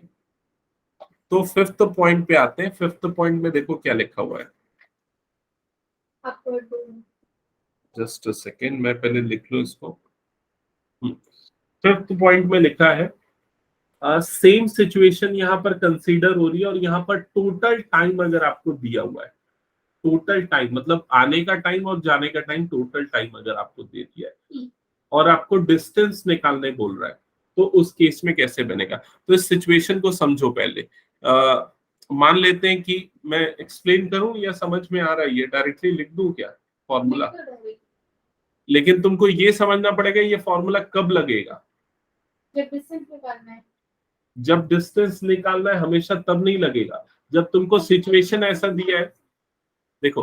तो फिफ्थ पॉइंट पे आते हैं। फिफ्थ पॉइंट में देखो क्या लिखा हुआ है, जस्ट अ सेकेंड मैं पहले लिख लूं इसको। फिफ्थ पॉइंट में लिखा है सेम सिचुएशन यहाँ पर कंसीडर हो रही है और यहाँ पर टोटल टाइम अगर आपको दिया हुआ है टोटल टाइम मतलब आने का टाइम और जाने का टाइम, टोटल टाइम अगर आपको दे दिया है और आपको डिस्टेंस निकालने बोल रहा है, तो उस केस में कैसे बनेगा? तो इस सिचुएशन को समझो पहले। मान लेते हैं कि मैं एक्सप्लेन करूं या समझ में आ रहा है, ये डायरेक्टली लिख दूं क्या फॉर्मूला? लेकिन तुमको ये समझना पड़ेगा ये फॉर्मूला कब लगेगा? जब डिस्टेंस निकालना है। जब डिस्टेंस निकालना है, हमेशा तब नहीं लगेगा जब तुमको सिचुएशन ऐसा दिया है। देखो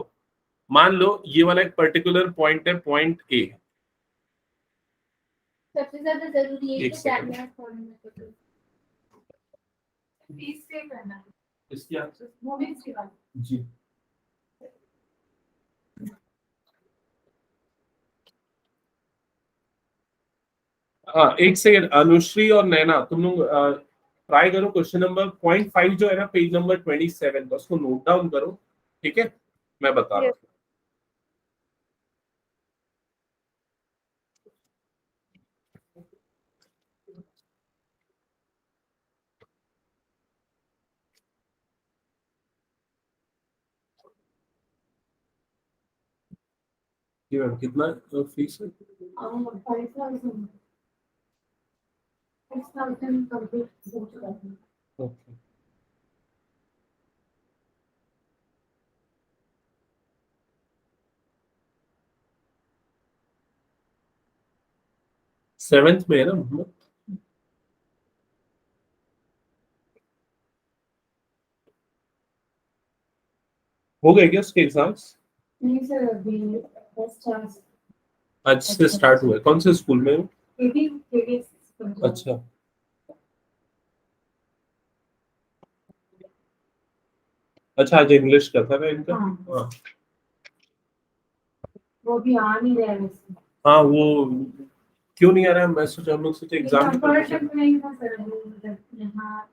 मान लो ये वाला एक पर्टिकुलर पॉइंट है, पॉइंट ए। सबसे ज्यादा जरूरी है एक कि सेकंड। जानना है फॉर्मूला को। इससे करना है। इसकी आंसर मोमेंट्स की बात। जी। हाँ एक सेकंड, अनुश्री और नैना तुम लोग ट्राई करो क्वेश्चन नंबर 0.5 जो है ना पेज नंबर 27 का, उसको नोट डाउन करो, ठीक है? मैं बता रहा हूँ। जी मैम, कितना फीस है? 6,000 कंप्लीट हो चुका है। ओके। सेवेंथ में है ना मोहम्मद? हो गए क्या उसके एग्जाम्स? नहीं सर, अभी फर्स्ट चांस। आज से स्टार्ट हुआ है? कौन से स्कूल में हो? केडी अच्छा। अच्छा आज इंग्लिश का था ना इनका? हाँ वो भी आ नहीं रहा है वैसे। हाँ वो क्यों नहीं आ रहा है? मैं सोचा हम लोग सोचे एग्जाम कंपटीशन नहीं था सर, मतलब यहाँ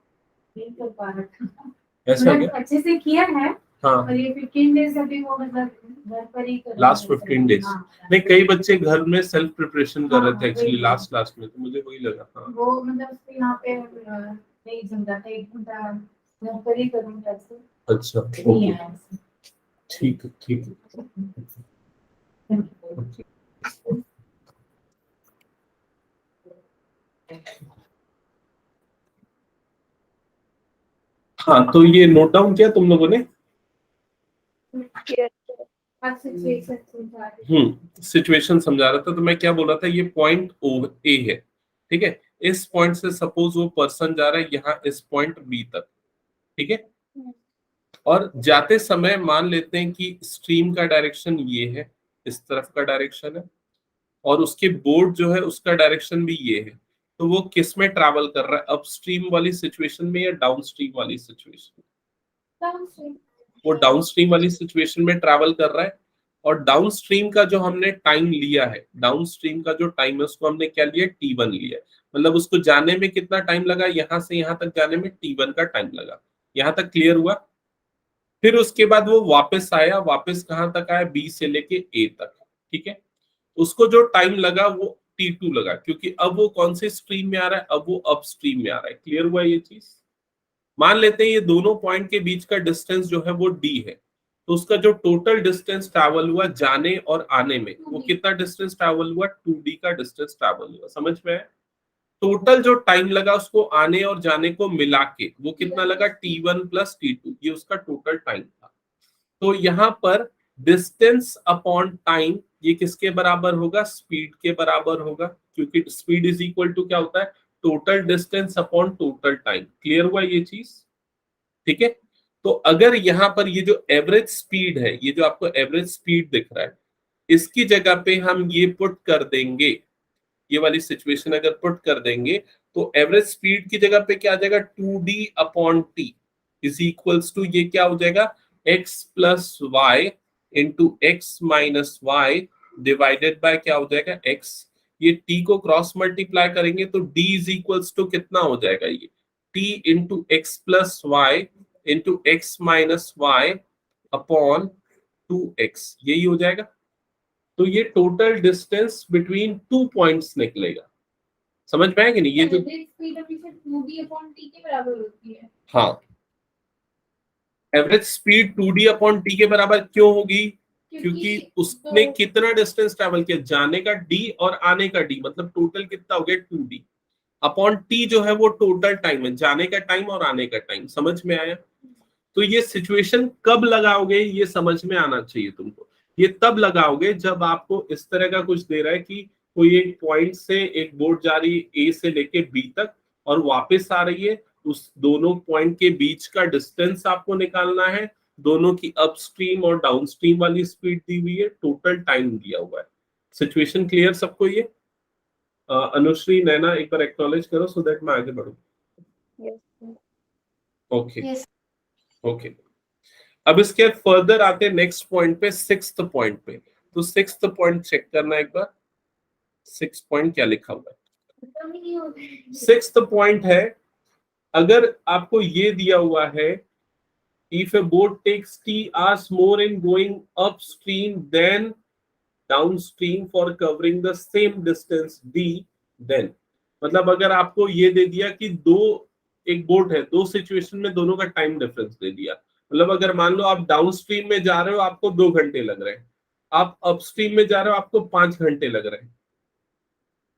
नहीं कर पा रहा था। ऐसा मतलब क्या? अच्छे से किया है हाँ और ये 15 डेज अभी वो मतलब घर पर ही कर लास्ट 15 डेज। नहीं कई बच्चे घर में सेल्फ प्रिपरेशन कर रहे थे हाँ, एक्चुअली वही। लास्ट में, तो मुझे वही लगा। हाँ वो मतलब उसके यहाँ पे नहीं जम रहा था, 1 घंटा घर पर ही करूँगा ऐसे। अच्छा नहीं ओके, आया ऐसे। ठीक है ठीक है। ओके। हाँ तो ये नोट डाउन किया तुम लोगों ने? आप सिचुएशन समझा रहे सिचुएशन समझा रहा था, तो मैं क्या बोल रहा था, ये पॉइंट ओ ए है, ठीक है? इस पॉइंट से सपोज वो पर्सन जा रहा है यहाँ इस पॉइंट बी तक, ठीक है? और जाते समय मान लेते हैं कि स्ट्रीम का डायरेक्शन ये है, इस तरफ का डायरेक्शन है, और उसके बोर्ड जो है उसका डायरेक्शन भी ये है। तो वो किस में ट्रैवल कर रहा है, अपस्ट्रीम वाली सिचुएशन में या डाउनस्ट्रीम वाली सिचुएशन में? वो डाउनस्ट्रीम वाली सिचुएशन में ट्रैवल कर रहा है। और डाउनस्ट्रीम का जो हमने टाइम लिया है, डाउनस्ट्रीम का जो टाइम है उसको हमने क्या लिया? T1 लिया है। मतलब उसको जाने में कितना टाइम लगा? यहां से यहां तक जाने में T1 का टाइम लगा। यहां तक क्लियर हुआ? फिर उसके बाद वो वापस आया, वापस कहां तक आया? बी से लेके ए तक, ठीक है? उसको जो टाइम लगा वो T2 लगा, क्योंकि अब वो कौन से स्ट्रीम में आ रहा है? अब वो अप स्ट्रीम में आ रहा है। क्लियर हुआ ये चीज? मान लेते हैं ये दोनों पॉइंट के बीच का डिस्टेंस जो है वो d है, तो उसका जो टोटल डिस्टेंस ट्रैवल हुआ जाने और आने में, वो कितना डिस्टेंस ट्रैवल हुआ? 2d का डिस्टेंस ट्रैवल हुआ। समझ में आया? टोटल जो टाइम लगा उसको आने और जाने को मिला के वो कितना लगा? T1 प्लस T2, ये उसका टोटल टाइम था। तो यहाँ पर डिस्टेंस अपॉन टाइम ये किसके बराबर होगा? स्पीड के बराबर होगा, क्योंकि स्पीड इज इक्वल टू क्या होता है? Total distance upon total time. Clear हुआ ये चीज? ठीक है? तो अगर यहाँ पर ये जो एवरेज स्पीड है, ये जो आपको एवरेज स्पीड दिख रहा है, इसकी जगह पे हम ये पुट कर देंगे, ये वाली सिचुएशन अगर पुट कर देंगे, तो एवरेज स्पीड की जगह पे क्या आ जाएगा? 2d upon T is equals to ये क्या हो जाएगा? x plus Y into X minus Y divided by क्या हो जाएगा? x। ये t को क्रॉस मल्टीप्लाई करेंगे तो d इज इक्वल्स टू कितना हो जाएगा? ये t into X plus Y into X minus Y upon 2x, यही हो जाएगा। तो ये टोटल डिस्टेंस बिटवीन 2 पॉइंट्स निकलेगा। समझ में आएगी नहीं? ये जो स्पीड हमेशा 2d अपॉन t के बराबर होती है। हाँ average speed 2d upon T के बराबर क्यों होगी? क्योंकि उसने कितना डिस्टेंस ट्रेवल किया, जाने का d और आने का d, मतलब टोटल कितना हो गया 2d अपॉन t जो है वो टोटल टाइम है, जाने का टाइम और आने का टाइम। समझ में आया? तो ये सिचुएशन कब लगाओगे ये समझ में आना चाहिए तुमको। ये तब लगाओगे जब आपको इस तरह का कुछ दे रहा है कि कोई एक पॉइंट से एक बोट जा रही है A से लेके B तक और वापस आ रही है, उस दोनों पॉइंट के बीच का डिस्टेंस आपको निकालना है, दोनों की अपस्ट्रीम और डाउनस्ट्रीम वाली स्पीड दी हुई है, टोटल टाइम दिया हुआ है। सिचुएशन क्लियर सबको? ये अनुश्री, नैना एक बार एक्नॉलेज करो सो दैट मैं आगे बढ़ूं। Okay Yes. ओके। अब इसके फर्दर आते हैं नेक्स्ट पॉइंट पे, सिक्स्थ पॉइंट पे। तो सिक्स्थ पॉइंट चेक करना एक बार, सिक्स पॉइंट क्या लिखा हुआ है। सिक्स्थ पॉइंट है, अगर आपको ये दिया हुआ है, if a boat takes t hours more in going upstream than downstream for covering the same distance d, then मतलब अगर आपको ये दे दिया कि एक बोट है, दो सिचुएशन में दोनों का टाइम डिफरेंस दे दिया, मतलब अगर मान लो आप डाउनस्ट्रीम में जा रहे हो आपको 2 घंटे लग रहे हैं, आप अपस्ट्रीम में जा रहे हो आपको 5 घंटे लग रहे हैं,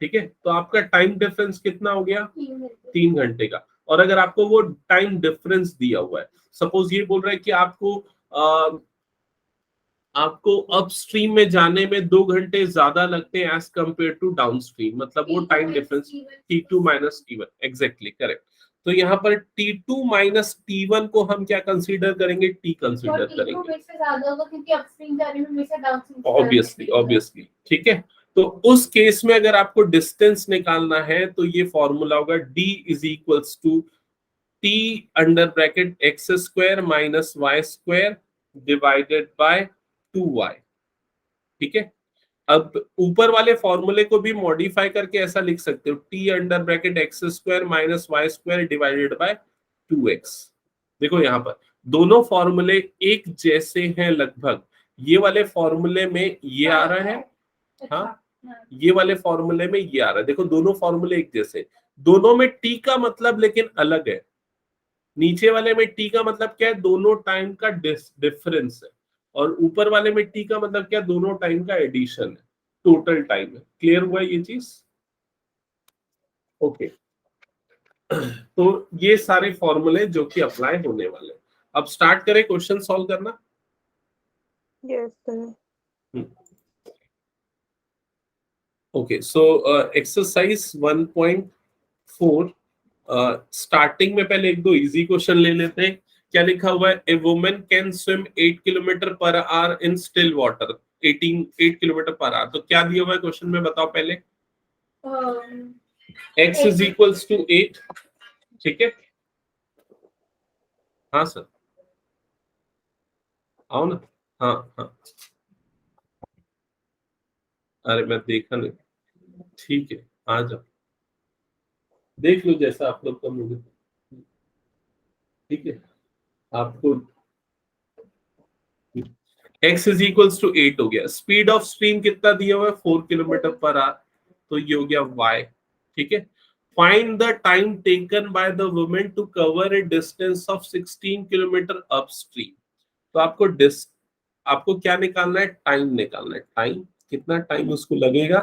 ठीक है? तो आपका टाइम डिफरेंस कितना हो गया? 3 घंटे का। और अगर आपको वो टाइम डिफरेंस दिया हुआ है, सपोज ये बोल रहा है कि आपको अपस्ट्रीम में जाने में 2 घंटे ज्यादा लगते हैं एज कंपेयर टू डाउनस्ट्रीम, मतलब वो time difference T2 minus T1, exactly correct. तो यहाँ पर T2 माइनस T1 को हम क्या कंसीडर करेंगे? T कंसीडर करेंगे, ऑब्वियसली ठीक है। तो उस केस में अगर आपको डिस्टेंस निकालना है तो ये फॉर्मूला होगा d is equals to t under bracket X square minus Y square divided by 2y, ठीक है? अब ऊपर वाले फॉर्मूले को भी मॉडिफाई करके ऐसा लिख सकते हो, t under bracket X square minus Y square divided by 2x। देखो यहाँ पर दोनों फॉर्मूले एक जैसे हैं लगभग, ये वाले फॉर्मूले में ये आ रहा है, हाँ ये वाले फॉर्मूले में ये आ रहा है, देखो दोनों फॉर्मूले एक जैसे, दोनों में t का मतलब लेकिन अलग है। नीचे वाले में t का मतलब क्या है? दोनों टाइम का डिफरेंस है, और ऊपर वाले में t का मतलब क्या? दोनों टाइम का एडिशन है, टोटल टाइम है। क्लियर हुआ ये चीज? ओके। तो ये सारे फॉर्मूले जो कि अप्लाई होने वाले। अब स्टार्ट करें क्वेश्चन सॉल्व करना। Yes sir. Okay, so exercise 1.4 starting में पहले एक दो इजी क्वेश्चन ले लेते हैं। क्या लिखा हुआ है? A woman can swim 8 kilometre per our in still water, 8 kilometre per our. तो क्या दिया हुआ है क्वेश्चन में, बताओ पहले। x इज इक्वल्स टू 8, ठीक है? हाँ सर, आओ ना। हाँ हाँ, अरे मैं देखा नहीं, ठीक है आ जाओ, देख लो जैसा आप लोग का मुझे, ठीक है? आपको x इज इक्वल्स टू 8 हो गया। स्पीड ऑफ स्ट्रीम कितना दिया हुआ है? 4 किलोमीटर पर आवर, तो ये हो गया y, ठीक है? Find the time taken by the woman to cover a distance of 16 kilometre upstream. तो आपको क्या निकालना है? टाइम निकालना है। टाइम कितना टाइम उसको लगेगा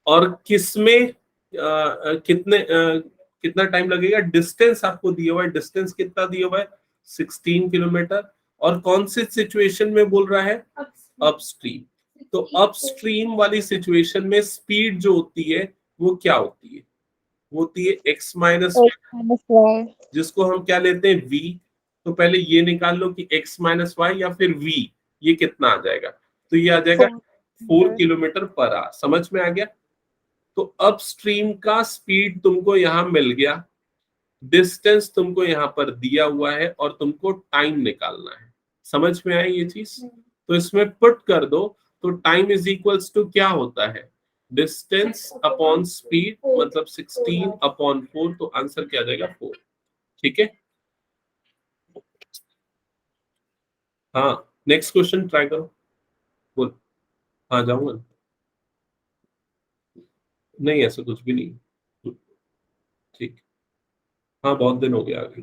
और किसमें कितना टाइम लगेगा। डिस्टेंस आपको दिया हुआ है, डिस्टेंस कितना दिया हुआ है? 16 किलोमीटर। और कौन सी सिचुएशन में बोल रहा है? अपस्ट्रीम। तो अपस्ट्रीम वाली सिचुएशन में स्पीड जो होती है वो क्या होती है? वो होती है x माइनस y, जिसको हम क्या लेते हैं? v। तो पहले ये निकाल लो कि x माइनस वाई या फिर v, ये कितना आ जाएगा? तो ये आ जाएगा 4 किलोमीटर पर आवर। समझ में आ गया? तो अपस्ट्रीम का स्पीड तुमको यहां मिल गया, डिस्टेंस तुमको यहां पर दिया हुआ है और तुमको टाइम निकालना है। समझ में आई ये चीज? तो इसमें पुट कर दो, तो टाइम इज इक्वल्स टू क्या होता है? डिस्टेंस अपॉन स्पीड, मतलब 16 अपॉन 4, तो आंसर क्या आ जाएगा? 4, ठीक है? हाँ, नेक्स्ट क्वेश्चन ट्राई करो, बोल। हाँ जाऊंगा, नहीं ऐसा कुछ भी नहीं, ठीक। हाँ बहुत दिन हो गया आगे।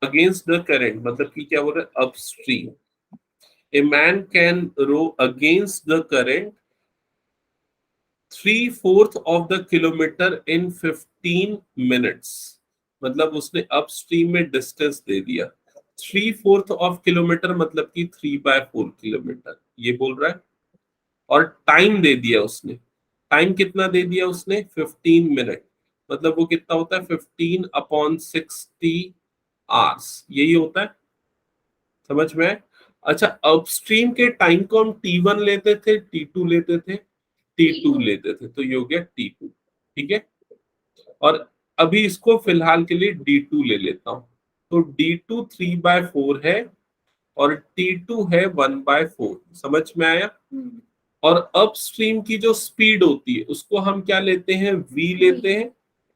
अगेंस्ट द करंट, मतलब कि क्या बोल रहे हैं, upstream. A man can row against the current 3/4 of the kilometre in 15 minutes. मतलब उसने अपस्ट्रीम में डिस्टेंस दे दिया 3/4 ऑफ किलोमीटर, मतलब कि 3/4 किलोमीटर ये बोल रहा है। और टाइम दे दिया उसने, टाइम कितना दे दिया उसने, 15 मिनट। मतलब वो कितना होता है, 15/60 आवर्स, यही होता है। समझ में आए? अच्छा, अपस्ट्रीम के टाइम को हम T1 लेते थे, T2 लेते थे, T2 लेते थे, तो ये हो गया T2। ठीक है, और अभी इसको फिलहाल के लिए D2 ले लेता हूं। तो D2 3/4 है और T2 है 1/4। समझ में आया? और अपस्ट्रीम की जो स्पीड होती है उसको हम क्या लेते हैं, v लेते हैं।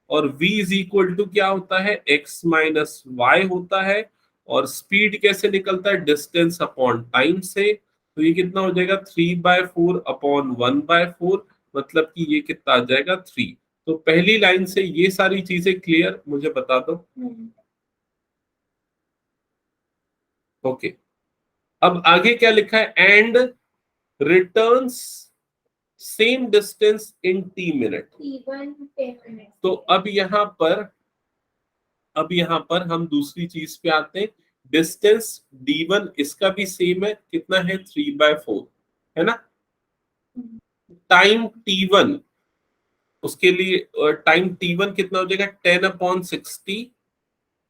और v इज इक्वल टू क्या होता है, x माइनस वाई होता है। और स्पीड कैसे निकलता है, डिस्टेंस अपॉन टाइम से। तो ये कितना हो जाएगा, 3/4 अपॉन 1/4, मतलब कि ये कितना आ जाएगा, 3। तो पहली लाइन से ये सारी चीजें क्लियर, मुझे बता दो। ओके, अब आगे क्या लिखा है, and returns same distance in t minute. तो अब यहाँ पर हम दूसरी चीज पे आते हैं। डिस्टेंस d1 इसका भी सेम है, कितना है, 3/4 है ना। टाइम t1, उसके लिए टाइम t1 कितना हो जाएगा, 10/60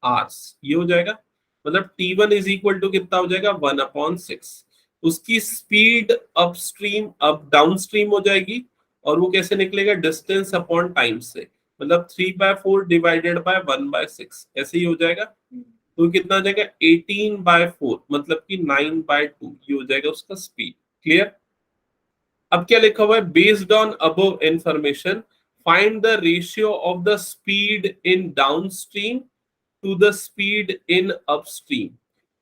आवर्स, ये हो जाएगा। मतलब t1 इज इक्वल टू कितना हो जाएगा, 1/6। उसकी स्पीड अपस्ट्रीम अब डाउनस्ट्रीम हो जाएगी, और वो कैसे निकलेगा, डिस्टेंस अपॉन टाइम से। मतलब 3/4 डिवाइडेड बाय 1/6, ऐसे ही हो जाएगा। तो कितना आ जाएगा, 18/4, मतलब कि 9/2, ये हो जाएगा उसका स्पीड। क्लियर? अब क्या लिखा हुआ है, based on above information find the ratio of the speed in downstream to the speed in upstream.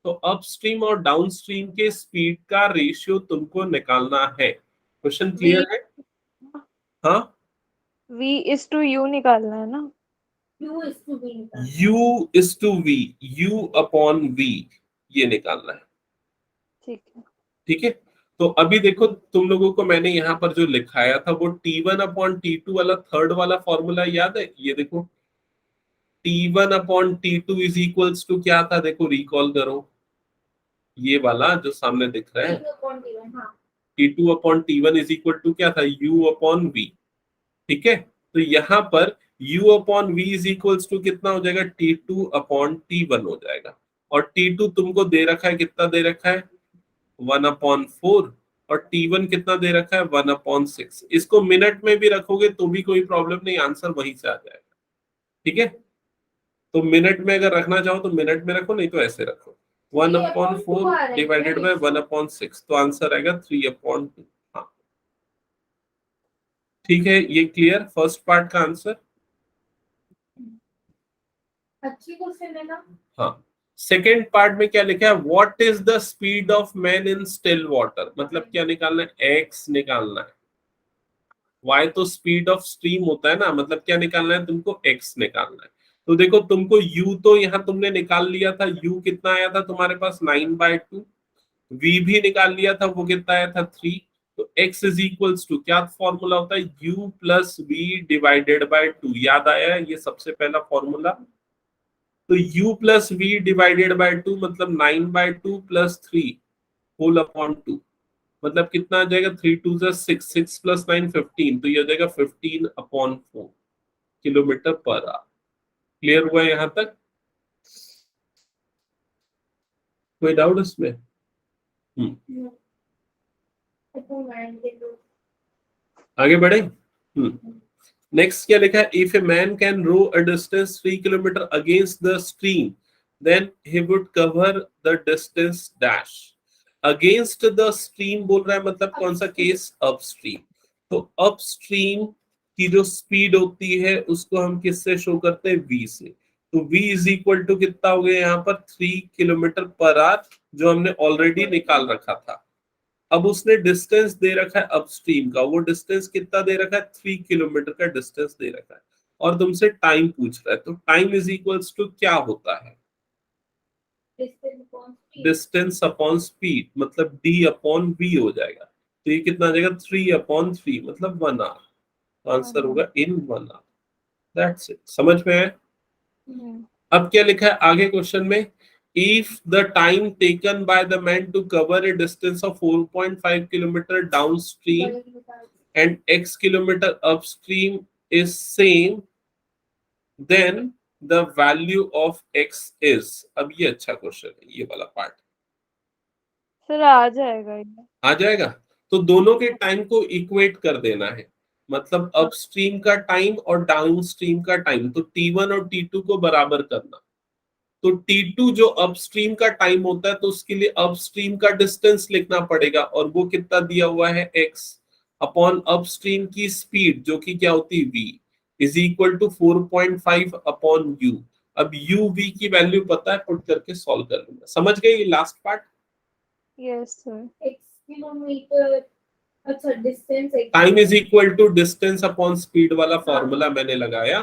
तो अपस्ट्रीम और डाउनस्ट्रीम के स्पीड का रेशियो तुमको निकालना है। क्वेश्चन क्लियर है? हाँ, v is to u निकालना है ना। u is to v, u upon v, ये निकालना है। ठीक है। ठीक है, तो अभी देखो तुम लोगों को मैंने यहाँ पर जो लिखाया था वो T1 अपॉन T2 वाला थर्ड वाला फॉर्मूला याद है? ये देखो, T1 upon T2 is equals to क्या था, देखो रिकॉल करो, ये वाला जो सामने दिख रहा है, T2 upon T1 is equal to क्या था, U अपॉन V। ठीक है, तो यहाँ पर U upon V is equals to कितना हो जाएगा, T2 अपॉन T1 हो जाएगा। और T2 तुमको दे रखा है, कितना दे रखा है, 1/4। और T1 कितना दे रखा है, 1/6। इसको मिनट में भी रखोगे तो भी कोई प्रॉब्लम नहीं, आंसर वहीं से आ जाएगा। ठीक है, तो मिनट में अगर रखना चाहो तो मिनट में रखो, नहीं तो ऐसे रखो, 1/4 डिवाइडेड बाय 1/6, तो आंसर आएगा 3/2। हाँ, ठीक है, ये क्लियर फर्स्ट पार्ट का आंसर। अच्छी क्वेश्चन है ना। हाँ, सेकेंड पार्ट में क्या लिखा है, what is the speed of man in still water. मतलब क्या निकालना है, एक्स निकालना है। y तो स्पीड ऑफ स्ट्रीम होता है ना, मतलब क्या निकालना है तुमको, x निकालना है। तो देखो तुमको u तो यहाँ तुमने निकाल लिया था, u कितना आया था तुम्हारे पास, 9/2। v भी निकाल लिया था, वो कितना आया था, 3। तो x इज इक्वल्स टू क्या फॉर्मूला होता है, u plus v divided by 2। याद आया है ये सबसे पहला फॉर्मूला। तो u plus v divided by 2 मतलब 9/2 प्लस 3 होल अपॉन 2, मतलब कितना आ जाएगा, 3 2 6, 6 प्लस 9 15, तो ये हो जाएगा 15/4 किलोमीटर पर आवर। क्लियर हुआ यहाँ तक? कोई डाउट इसमें? आगे बढ़े। नेक्स्ट क्या लिखा है, if a man can row a distance 3 kilometre against the stream then he would cover the distance dash. Against the stream बोल रहा है, मतलब कौन सा केस, अपस्ट्रीम। तो अपस्ट्रीम की जो स्पीड होती है उसको हम किससे शो करते हैं, v से। तो v इज इक्वल टू कितना हो गया यहाँ पर, 3 किलोमीटर पर आवर, जो हमने ऑलरेडी निकाल रखा था। अब उसने डिस्टेंस दे रखा है अपस्ट्रीम का, वो डिस्टेंस कितना दे रखा है, 3 किलोमीटर का डिस्टेंस दे रखा है। और तुमसे टाइम पूछ रहा है, तो टाइम इज इक्वल्स टू क्या होता है, डिस्टेंस अपॉन स्पीड, मतलब d अपॉन v हो जाएगा। तो ये कितना आ जाएगा 3/3, मतलब 1 आवर। आंसर होगा इन 1 आवर। That's it. समझ में आया? अब क्या लिखा है आगे क्वेश्चन में, if the time taken by the man to cover a distance of 4.5 kilometre downstream and x kilometre upstream is same, then the value of x is. अब ये अच्छा क्वेश्चन है, ये वाला पार्ट सर आ जाएगा ये। आ जाएगा। तो दोनों के टाइम को इक्वेट कर देना है, मतलब अपस्ट्रीम का टाइम और डाउनस्ट्रीम का टाइम, तो T1 और T2 को बराबर करना। तो T2 जो अपस्ट्रीम का टाइम होता है, तो उसके लिए अपस्ट्रीम का डिस्टेंस लिखना पड़ेगा, और वो कितना दिया हुआ है x अपॉन अपस्ट्रीम की स्पीड जो कि क्या होती है v is equal to 4.5 upon u। अब u v की वैल्यू पता है, पुट करके सॉल्व कर लूंगा। समझ गए ये last part? Yes sir. x kilometre, अच्छा distance time is equal to distance upon speed वाला फॉर्मूला मैंने लगाया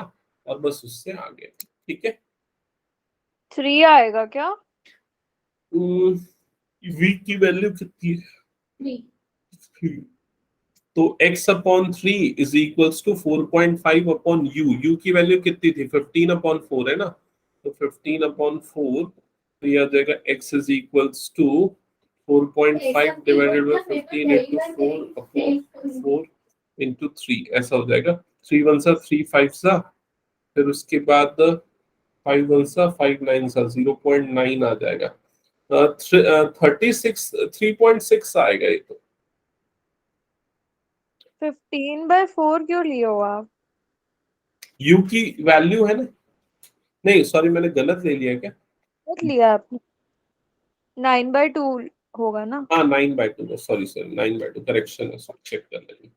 और बस उससे आगे। ठीक है, 3 आएगा क्या? v की वैल्यू कितनी है? 3। तो x upon 3 is equals to 4.5 upon u की वैल्यू कितनी थी? 15 अपॉन 4 है ना, तो 15 अपॉन 4, तो ये आ जाएगा x is equals to 4.5 divided by 15 into 4 upon 4 into 3, ऐसा हो जाएगा। 3 1 सा 3 5 सा, फिर उसके बाद 5 1 सा 5 9 सा 0.9 आ जाएगा। 36 3.6 आएगा ये तो। 15/4 क्यों लिए हो आप? u की वैल्यू है ना, नहीं सॉरी मैंने गलत ले लिया क्या? बहुत लिया आपने। 9/2 होगा ना? हाँ 9/2, सॉरी 9/2 करेक्शन है, चेक कर लेंगे।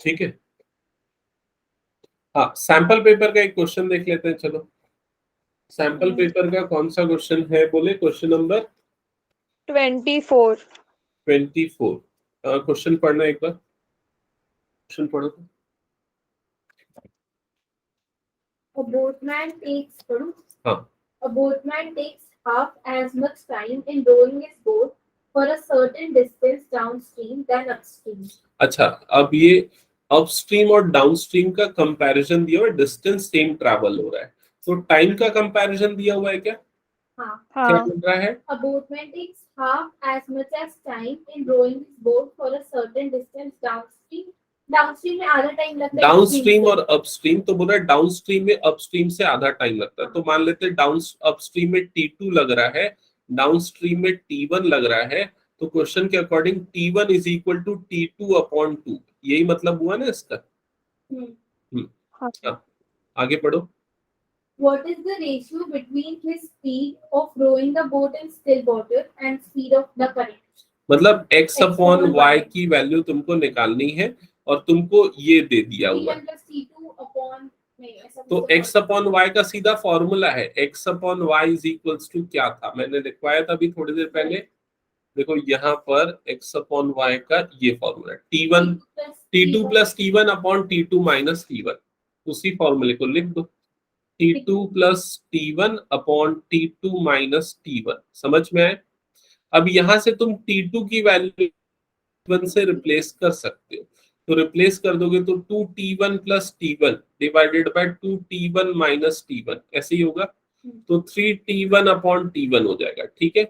ठीक है, हाँ सैंपल पेपर का एक क्वेश्चन देख लेते हैं। चलो, सैंपल पेपर का कौन सा क्वेश्चन है बोले? Question number 24। 24। क्वेश्चन पढ़ना एक बार, क्वेश्चन पढ़ो तो। A boatman takes हाँ A boatman takes half as much time in rowing his boat for a certain distance downstream than upstream. अच्छा, अब ये अपस्ट्रीम और डाउनस्ट्रीम का कंपैरिजन दिया हुआ है, डिस्टेंस सेम ट्रैवल हो रहा है, तो टाइम का कंपैरिजन दिया हुआ है क्या? हाँ। क्या मिल रहा है? A boatman takes half as much as time in rowing his boat for a certain distance downstream. Downstream में आधा टाइम लगता है। डाउनस्ट्रीम और अपस्ट्रीम, तो बोला डाउनस्ट्रीम में अपस्ट्रीम से आधा टाइम लगता है, तो मान लेते हैं डाउन अपस्ट्रीम में T2 लग रहा है, डाउनस्ट्रीम में T1 लग रहा है, तो क्वेश्चन के according T1 is equal to T2 upon 2, यही मतलब हुआ ना इसका। हाँ, आगे पढ़ो। What is the ratio between his speed of rowing the boat in still water and speed of the current? मतलब x अपॉन y की वैल्यू तुमको निकालनी है, और तुमको ये दे दिया हुआ है, तो x अपॉन y का सीधा फॉर्मूला है, x upon y is equals to क्या था, मैंने लिखवाया था अभी थोड़ी देर पहले। देखो यहाँ पर x अपॉन y का ये formula T1 T2 plus T1 upon T2 minus T1, उसी फॉर्मूले को लिख दो, T2 plus T1 upon T2 minus T1। समझ में आए? अब यहां से तुम T2 की वैल्यू T1 से रिप्लेस कर सकते हो, तो रिप्लेस कर दोगे तो 2T1 plus T1 divided bye 2T1 minus T1, ऐसे ही होगा, तो 3T1 अपॉन T1 हो जाएगा। ठीक है,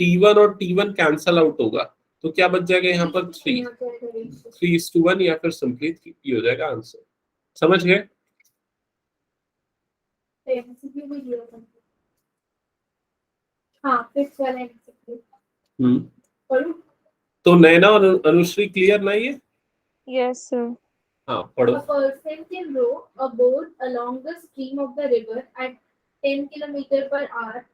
T1 और T1 कैंसल आउट होगा, तो क्या बच जाएगा यहाँ पर 3:1, या फिर सिंपली 3 हो जाएगा आंसर। समझ गए? तो नैना और अनुश्री क्लियर नहीं है? Yes sir. हाँ पढ़ो। A person can row a boat along the stream of the river at 10 km per hour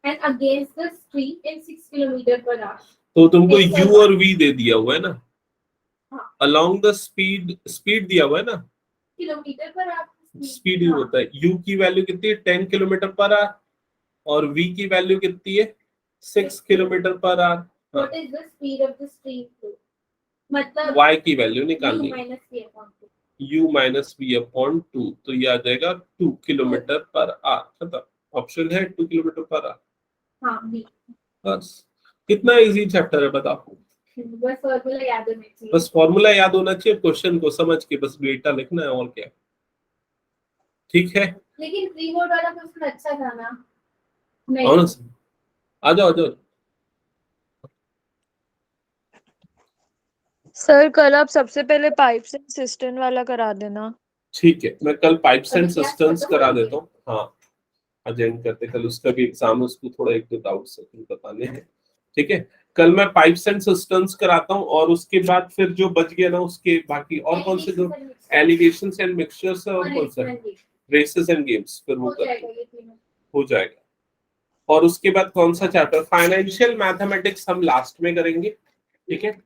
and against the stream in 6 km per hour. तो तुमको u और v दे दिया हुआ है ना, हाँ। along the स्पीड दिया हुआ है ना, किलोमीटर पर आवर स्पीड ही होता है। u की वैल्यू कितनी है? 10 किलोमीटर पर आवर, और v की वैल्यू कितनी है? 6 kilometre per our. What is the speed of the stream flow? मतलब y की वैल्यू निकालनी है, u minus v upon 2. u minus v upon 2, तो ये आ जाएगा 2 किलोमीटर पर आवर। खत्म। ऑप्शन है 2 किलोमीटर पर आवर। हाँ बी। बस कितना इजी चैप्टर है बताओ। बस फॉर्मूला याद होना चाहिए। बस फॉर्मूला याद होना चाहिए, क्वेश्चन को समझ के बस डेटा लिखना है, और क्या। ठीक है, लेकिन प्री बोर्ड वाला क्वेश्चन अच्छा था ना। और आ जाओ आ जाओ। सर कल आप सबसे पहले पाइप्स एंड सिस्टर्न वाला करा देना। ठीक है, मैं कल पाइप्स एंड अभी क्या सिस्टम्स खत्म करा हो गया? देता हूँ। हाँ, अजेंड करते, कल उसका भी एग्जाम है, उसको थोड़ा एक दो डाउट्स बताने हैं। ठीक है, कल मैं पाइप्स एंड सिस्टम्स कराता हूँ, और उसके बाद फिर जो बच गया ना उसके बाकी और कौन से जो एलिगेशंस एंड मिक्सचर्स है और कौन सा रेसेस एंड गेम्स, फिर वो हो जाएगा। और उसके बाद कौन सा चैप्टर, फाइनेंशियल मैथमेटिक्स हम लास्ट में करेंगे। ठीक है,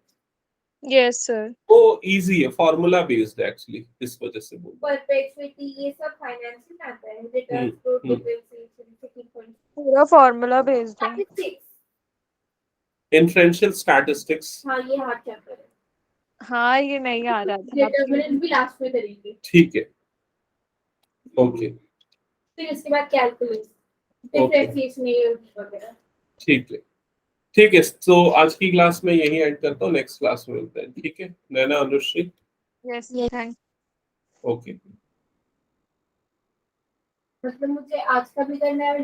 यस सर। वो इजी है, फॉर्मूला बेस्ड है एक्चुअली, इस वजह से बोल। परपेचुइटी ये सब फाइनेंस में आता है। रिटर्न्स टू डिप्रिसिएशन पूरा फॉर्मूला बेस्ड है। इन्फ्रेंशियल स्टैटिस्टिक्स, हाँ ये हार्ड चैप्टर है। हाँ ये नहीं आ रहा था। डिटरमिनेंट भी लास्ट में करेंगे। ठीक है, ओके, फिर उसके बाद कैलकुलस, डिफरेंशिएशन वगैरह। ठीक है, ठीक है। तो आज की क्लास में यही एंड करता हूँ, नेक्स्ट क्लास में मिलते हैं। ठीक है, नैना, अनुश्री, यस थैंक। ओके। मतलब मुझे आज का भी करना है और